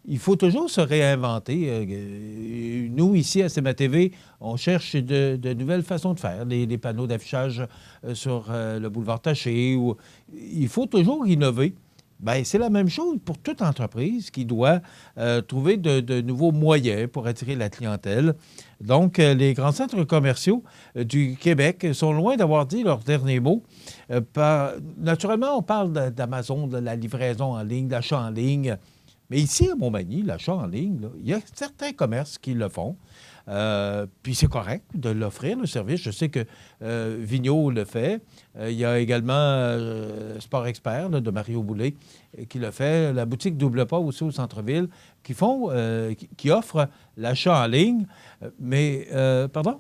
il faut toujours se réinventer. Nous, ici, à CMA TV, on cherche de nouvelles façons de faire. Les panneaux d'affichage sur le boulevard Taché. Il faut toujours innover. Bien, c'est la même chose pour toute entreprise qui doit trouver de nouveaux moyens pour attirer la clientèle. Donc, les grands centres commerciaux du Québec sont loin d'avoir dit leur dernier mot. Naturellement, on parle d'Amazon, de la livraison en ligne, d'achat en ligne. Mais ici, à Montmagny, l'achat en ligne, là, il y a certains commerces qui le font. Puis c'est correct de l'offrir, le service. Je sais que Vigneault le fait. Il y a également Sport Expert là, de Mario Boulay qui le fait. La boutique Double Pas aussi au centre-ville qui offre l'achat en ligne. Mais, pardon?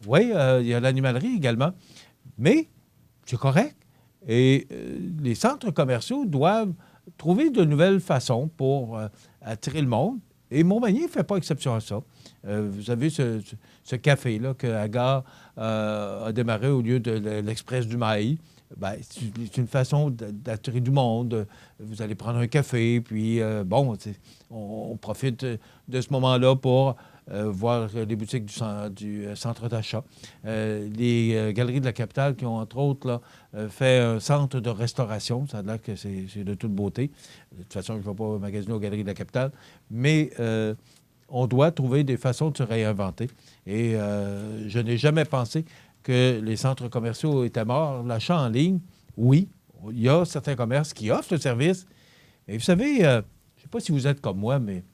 Oui, il y a l'animalerie également. Mais c'est correct. Et les centres commerciaux doivent trouver de nouvelles façons pour attirer le monde. Et Montmagny ne fait pas exception à ça. Vous avez ce café-là que Agar a démarré au lieu de l'Express du Maï. Bien, c'est une façon d'attirer du monde. Vous allez prendre un café, puis on profite de ce moment-là pour voir les boutiques du centre d'achat. Les Galeries de la Capitale qui ont, entre autres, là, fait un centre de restauration. Ça a l'air que c'est de toute beauté. De toute façon, je ne vais pas magasiner aux Galeries de la Capitale. Mais on doit trouver des façons de se réinventer. Et je n'ai jamais pensé que les centres commerciaux étaient morts. L'achat en ligne, oui, il y a certains commerces qui offrent le service. Mais vous savez, je ne sais pas si vous êtes comme moi, mais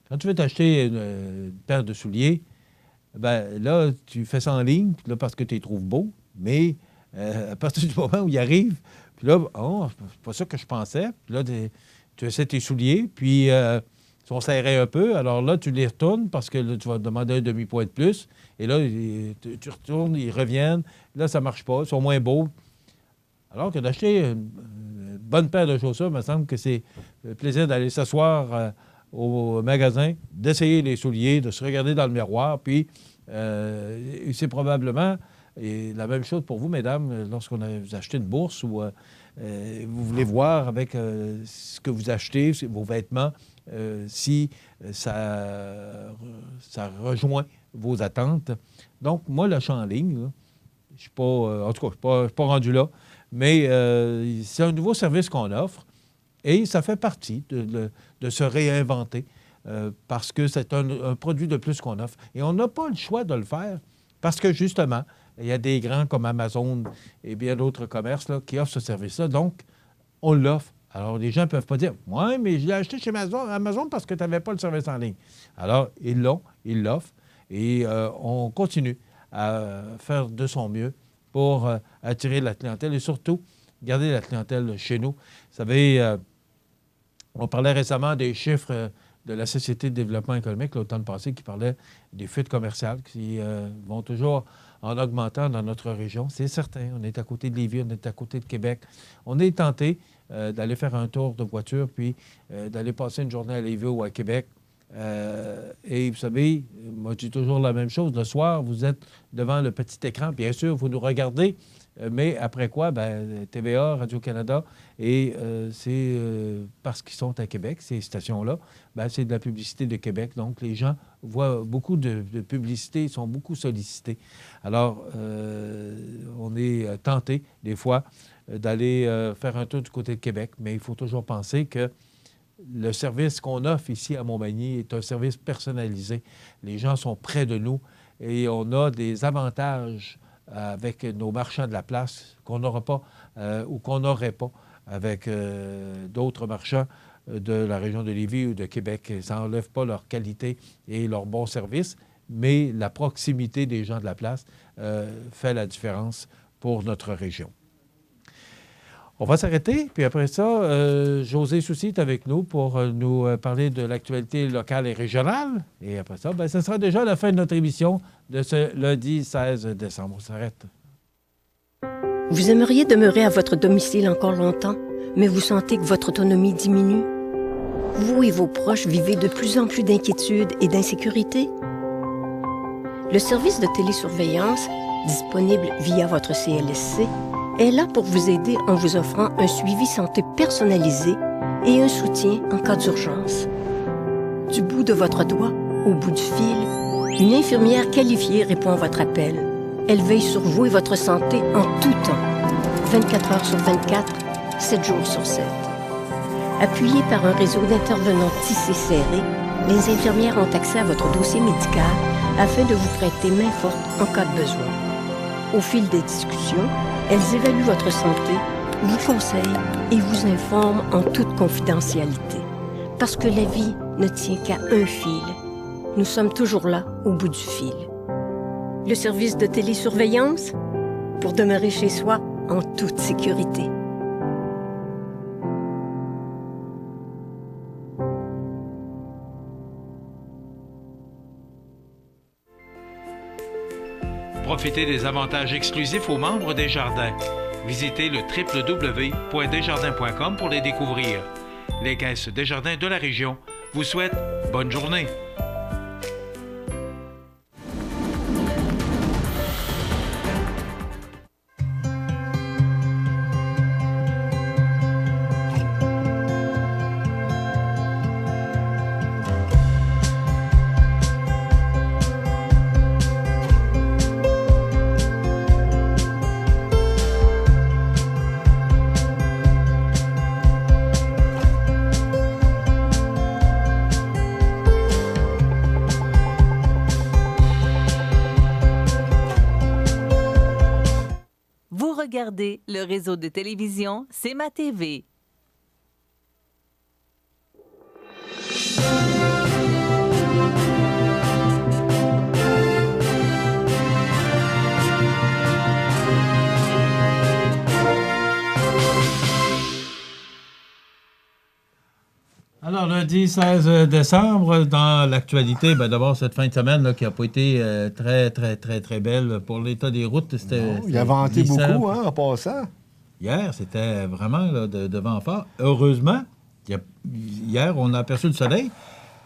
quand tu veux t'acheter une paire de souliers, ben là, tu fais ça en ligne là, parce que tu les trouves beaux, mais à partir du moment où ils arrivent, puis là, c'est pas ça que je pensais. Puis là, tu essaies tes souliers, puis ils sont serrés un peu. Alors là, tu les retournes parce que là, tu vas demander un demi-point de plus. Et là, tu retournes, ils reviennent. Là, ça ne marche pas, ils sont moins beaux. Alors que d'acheter une bonne paire de chaussures, il me semble que c'est le plaisir d'aller s'asseoir au magasin, d'essayer les souliers, de se regarder dans le miroir. Puis, c'est probablement la même chose pour vous, mesdames, lorsqu'on vous achetez une bourse ou vous voulez voir avec ce que vous achetez, vos vêtements, si ça rejoint vos attentes. Donc, moi, l'achat en ligne, là, je ne suis pas... en tout cas, je ne suis pas rendu là, mais c'est un nouveau service qu'on offre et ça fait partie de se réinventer parce que c'est un produit de plus qu'on offre. Et on n'a pas le choix de le faire parce que, justement, il y a des grands comme Amazon et bien d'autres commerces là, qui offrent ce service-là. Donc, on l'offre. Alors, les gens ne peuvent pas dire « Ouais, mais je l'ai acheté chez Amazon parce que tu n'avais pas le service en ligne. » Alors, ils l'offrent et on continue à faire de son mieux pour attirer la clientèle et surtout garder la clientèle chez nous. Vous savez, on parlait récemment des chiffres de la Société de développement économique l'automne passé qui parlait des fuites commerciales qui vont toujours en augmentant dans notre région. C'est certain. On est à côté de Lévis, on est à côté de Québec. On est tenté d'aller faire un tour de voiture puis d'aller passer une journée à Lévis ou à Québec. Et vous savez, moi, je dis toujours la même chose. Le soir, vous êtes devant le petit écran. Bien sûr, vous nous regardez, mais après quoi, TVA, Radio-Canada, et c'est parce qu'ils sont à Québec, ces stations-là, c'est de la publicité de Québec. Donc, les gens voient beaucoup de publicité, ils sont beaucoup sollicités. Alors, on est tenté, des fois, d'aller faire un tour du côté de Québec, mais il faut toujours penser que le service qu'on offre ici à Montmagny est un service personnalisé. Les gens sont près de nous et on a des avantages avec nos marchands de la place qu'on n'aura pas ou qu'on n'aurait pas avec d'autres marchands de la région de Lévis ou de Québec. Ça n'enlève pas leur qualité et leur bon service, mais la proximité des gens de la place fait la différence pour notre région. On va s'arrêter, puis après ça, José Soucy est avec nous pour nous parler de l'actualité locale et régionale. Et après ça, ce sera déjà la fin de notre émission de ce lundi 16 décembre. On s'arrête. Vous aimeriez demeurer à votre domicile encore longtemps, mais vous sentez que votre autonomie diminue? Vous et vos proches vivez de plus en plus d'inquiétude et d'insécurité? Le service de télésurveillance, disponible via votre CLSC, est là pour vous aider en vous offrant un suivi santé personnalisé et un soutien en cas d'urgence. Du bout de votre doigt au bout du fil, une infirmière qualifiée répond à votre appel. Elle veille sur vous et votre santé en tout temps, 24 heures sur 24, 7 jours sur 7. Appuyées par un réseau d'intervenants tissé serré, les infirmières ont accès à votre dossier médical afin de vous prêter main forte en cas de besoin. Au fil des discussions, elles évaluent votre santé, vous conseillent et vous informent en toute confidentialité. Parce que la vie ne tient qu'à un fil. Nous sommes toujours là, au bout du fil. Le service de télésurveillance, pour demeurer chez soi en toute sécurité. Profitez des avantages exclusifs aux membres des Jardins. Visitez le www.desjardins.com pour les découvrir. Les caisses Desjardins de la région vous souhaitent bonne journée. Regardez le réseau de télévision C'est ma TV. Alors, lundi 16 décembre, dans l'actualité, d'abord, cette fin de semaine là, qui n'a pas été très, très, très, très belle pour l'état des routes. Il a vanté beaucoup, en passant. Hier, c'était vraiment là, de vent fort. Heureusement, hier, on a aperçu le soleil.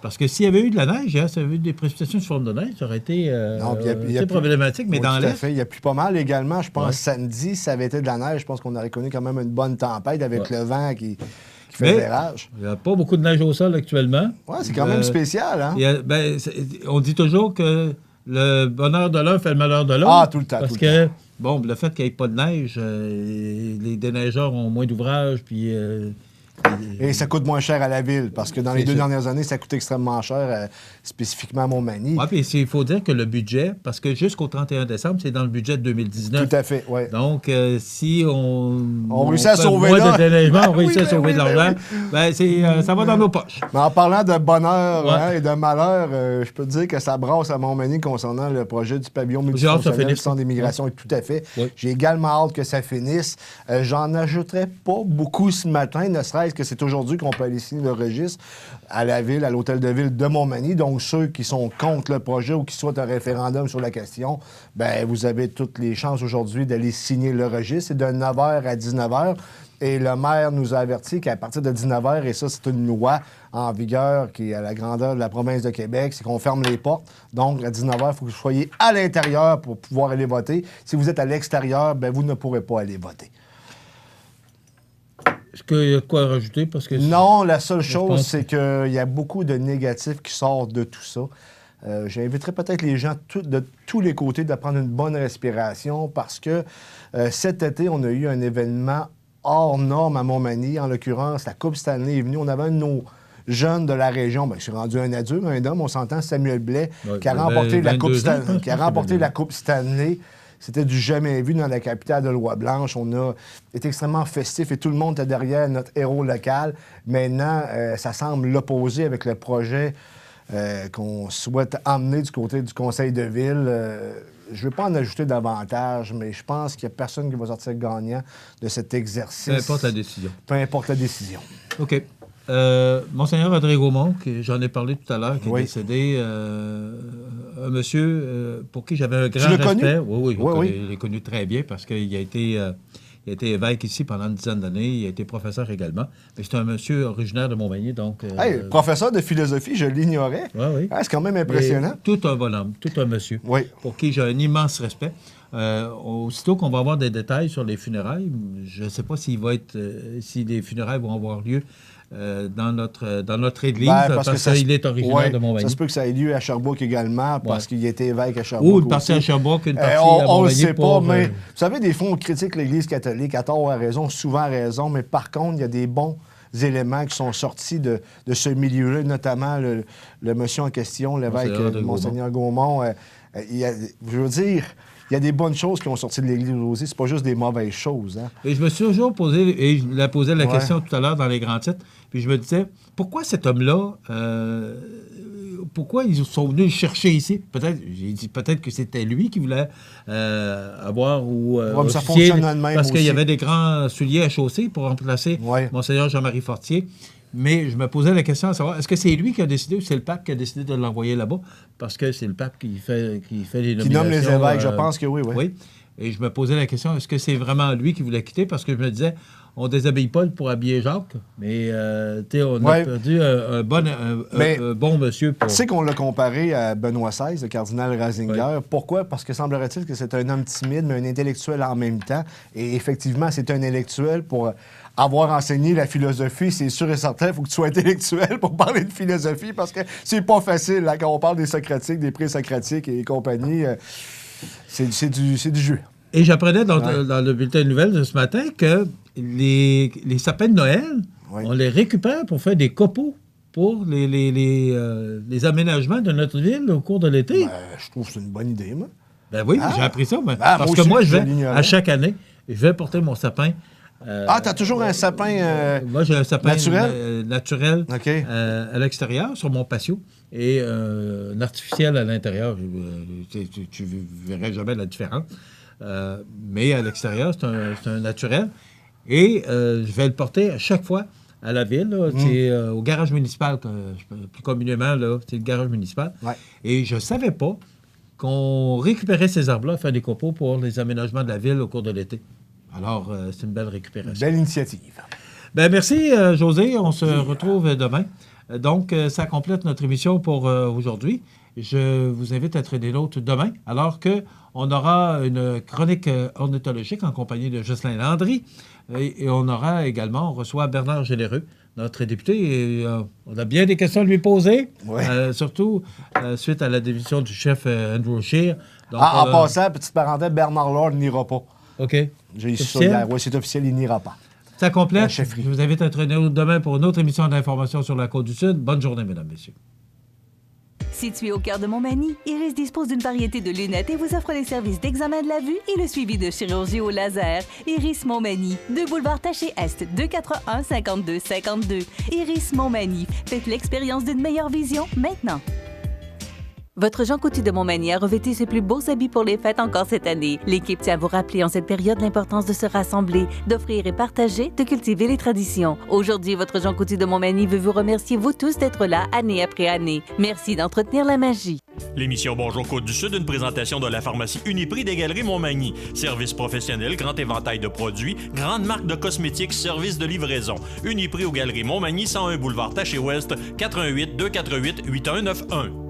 Parce que s'il y avait eu de la neige, s'il y avait eu des précipitations sous forme de neige, ça aurait été problématique, mais dans l'est... Il y a plus pas mal également. Je pense samedi, si ça avait été de la neige, je pense qu'on aurait connu quand même une bonne tempête avec le vent qui fait rage. Il n'y a pas beaucoup de neige au sol actuellement. Oui, c'est quand même spécial. Hein? On dit toujours que le bonheur de l'un fait le malheur de l'autre. Ah, tout le temps. Parce que, le fait qu'il n'y ait pas de neige, les déneigeurs ont moins d'ouvrages, puis... Et ça coûte moins cher à la ville, parce que dans les 2 dernières années, ça coûte extrêmement cher, spécifiquement à Montmagny. Oui, puis il faut dire que le budget, parce que jusqu'au 31 décembre, c'est dans le budget de 2019. Tout à fait, oui. Donc, si on réussit à sauver de déneigement, on réussit à sauver de l'argent, ça va dans nos poches. Mais en parlant de bonheur et de malheur, je peux te dire que ça brasse à Montmagny concernant le projet du pavillon multifonctionnel du Centre d'immigration. Tout à fait. Oui. J'ai également hâte que ça finisse. J'en ajouterai pas beaucoup ce matin, ne serait 16 que c'est aujourd'hui qu'on peut aller signer le registre à la ville, à l'hôtel de ville de Montmagny. Donc, ceux qui sont contre le projet ou qui souhaitent un référendum sur la question, bien, vous avez toutes les chances aujourd'hui d'aller signer le registre. C'est de 9h à 19h. Et le maire nous a averti qu'à partir de 19h, et ça, c'est une loi en vigueur qui est à la grandeur de la province de Québec, c'est qu'on ferme les portes. Donc, à 19h, il faut que vous soyez à l'intérieur pour pouvoir aller voter. Si vous êtes à l'extérieur, bien, vous ne pourrez pas aller voter. Est-ce qu'il y a de quoi rajouter? Parce que non, la seule chose, c'est qu'il y a beaucoup de négatifs qui sortent de tout ça. J'inviterais peut-être les gens de tous les côtés de prendre une bonne respiration parce que cet été, on a eu un événement hors norme à Montmagny. En l'occurrence, la Coupe Stanley est venue. On avait un de nos jeunes de la région, bien, je suis rendu un adulte, un homme, on s'entend, Samuel Blais, qui a remporté la Coupe Stanley. C'était du jamais vu dans la capitale de Loi-Blanche. On a été extrêmement festif et tout le monde était derrière notre héros local. Maintenant, ça semble l'opposer avec le projet qu'on souhaite emmener du côté du conseil de ville. Je ne vais pas en ajouter davantage, mais je pense qu'il n'y a personne qui va sortir gagnant de cet exercice. Peu importe la décision. Peu importe la décision. OK. Monseigneur André Gaumont, j'en ai parlé tout à l'heure, qui est décédé, un monsieur pour qui j'avais un grand respect. Oui, je l'ai connu très bien parce qu'il a été évêque ici pendant une dizaine d'années. Il a été professeur également. Mais c'est un monsieur originaire de Montmagny, donc... professeur de philosophie, je l'ignorais. Oui. C'est quand même impressionnant. Tout un bonhomme, tout un monsieur, pour qui j'ai un immense respect. Aussitôt qu'on va avoir des détails sur les funérailles, je ne sais pas si les funérailles vont avoir lieu dans notre église, parce qu'il est originaire de Montmagny. Ça se peut que ça ait lieu à Sherbrooke également, parce qu'il était évêque à Sherbrooke. Ou une partie à Sherbrooke, une partie à Montmagny. On ne sait pas, mais vous savez, des fois, on critique l'Église catholique à tort ou à raison, souvent à raison, mais par contre, il y a des bons éléments qui sont sortis de ce milieu-là, notamment le monsieur en question, l'évêque Monseigneur Gaumont. Je veux dire... Il y a des bonnes choses qui ont sorti de l'Église aussi. C'est pas juste des mauvaises choses. Hein? Et je me suis toujours posé, et je l'ai posé la question tout à l'heure dans les grands titres, puis je me disais, pourquoi cet homme-là, pourquoi ils sont venus le chercher ici? Peut-être que c'était lui qui voulait avoir ça fonctionne de même parce qu'il y avait des grands souliers à chausser pour remplacer Monseigneur Jean-Marie Fortier. Mais je me posais la question à savoir, est-ce que c'est lui qui a décidé ou c'est le pape qui a décidé de l'envoyer là-bas? Parce que c'est le pape qui fait les nominations. Qui nomme les évêques, je pense que oui. Oui. Et je me posais la question, est-ce que c'est vraiment lui qui voulait quitter? Parce que je me disais, on déshabille Paul pour habiller Jacques, mais on a perdu un bon monsieur. Tu sais qu'on l'a comparé à Benoît XVI, le cardinal Ratzinger. Pourquoi? Parce que semblerait-il que c'est un homme timide, mais un intellectuel en même temps. Et effectivement, c'est un intellectuel pour... avoir enseigné la philosophie, c'est sûr et certain, il faut que tu sois intellectuel pour parler de philosophie, parce que c'est pas facile, là, quand on parle des socratiques, des pré-socratiques et compagnie, c'est du jeu. Et j'apprenais dans le bulletin de nouvelles de ce matin que les sapins de Noël, on les récupère pour faire des copeaux pour les aménagements de notre ville au cours de l'été. Je trouve que c'est une bonne idée, moi. Ben oui, j'ai appris ça. Parce que moi, à chaque année, je vais porter mon sapin. T'as toujours un sapin moi, j'ai un sapin naturel à l'extérieur, sur mon patio, et un artificiel à l'intérieur. Tu ne verrais jamais la différence. Mais à l'extérieur, c'est un naturel. Et je vais le porter à chaque fois à la ville. Là, c'est au garage municipal, plus communément, là, c'est le garage municipal. Ouais. Et je ne savais pas qu'on récupérait ces arbres-là à faire des copeaux pour les aménagements de la ville au cours de l'été. Alors, c'est une belle récupération. Belle initiative. Bien, merci, José. On se retrouve demain. Donc, ça complète notre émission pour aujourd'hui. Je vous invite à être des nôtres demain, alors qu'on aura une chronique ornithologique en compagnie de Jocelyn Landry. Et on reçoit Bernard Généreux, notre député. Et, on a bien des questions à lui poser, surtout suite à la démission du chef Andrew Scheer. Donc, en passant, petite parenthèse, Bernard Lord n'ira pas. OK. J'ai eu ça hier. Oui, c'est officiel, il n'ira pas. Ça complète. Je vous invite à être demain pour une autre émission d'information sur la Côte-du-Sud. Bonne journée, mesdames, messieurs. Situé au cœur de Montmagny, Iris dispose d'une variété de lunettes et vous offre les services d'examen de la vue et le suivi de chirurgie au laser. Iris Montmagny, 2 boulevard Taché Est, 241-5252. Iris Montmagny, faites l'expérience d'une meilleure vision maintenant. Votre Jean Coutu de Montmagny a revêtu ses plus beaux habits pour les fêtes encore cette année. L'équipe tient à vous rappeler en cette période l'importance de se rassembler, d'offrir et partager, de cultiver les traditions. Aujourd'hui, votre Jean Coutu de Montmagny veut vous remercier vous tous d'être là année après année. Merci d'entretenir la magie. L'émission Bonjour Côte-du-Sud, une présentation de la pharmacie Uniprix des Galeries Montmagny. Service professionnel, grand éventail de produits, grande marque de cosmétiques, service de livraison. Uniprix aux Galeries Montmagny, 101 boulevard Taché-Ouest, 88 248 8191.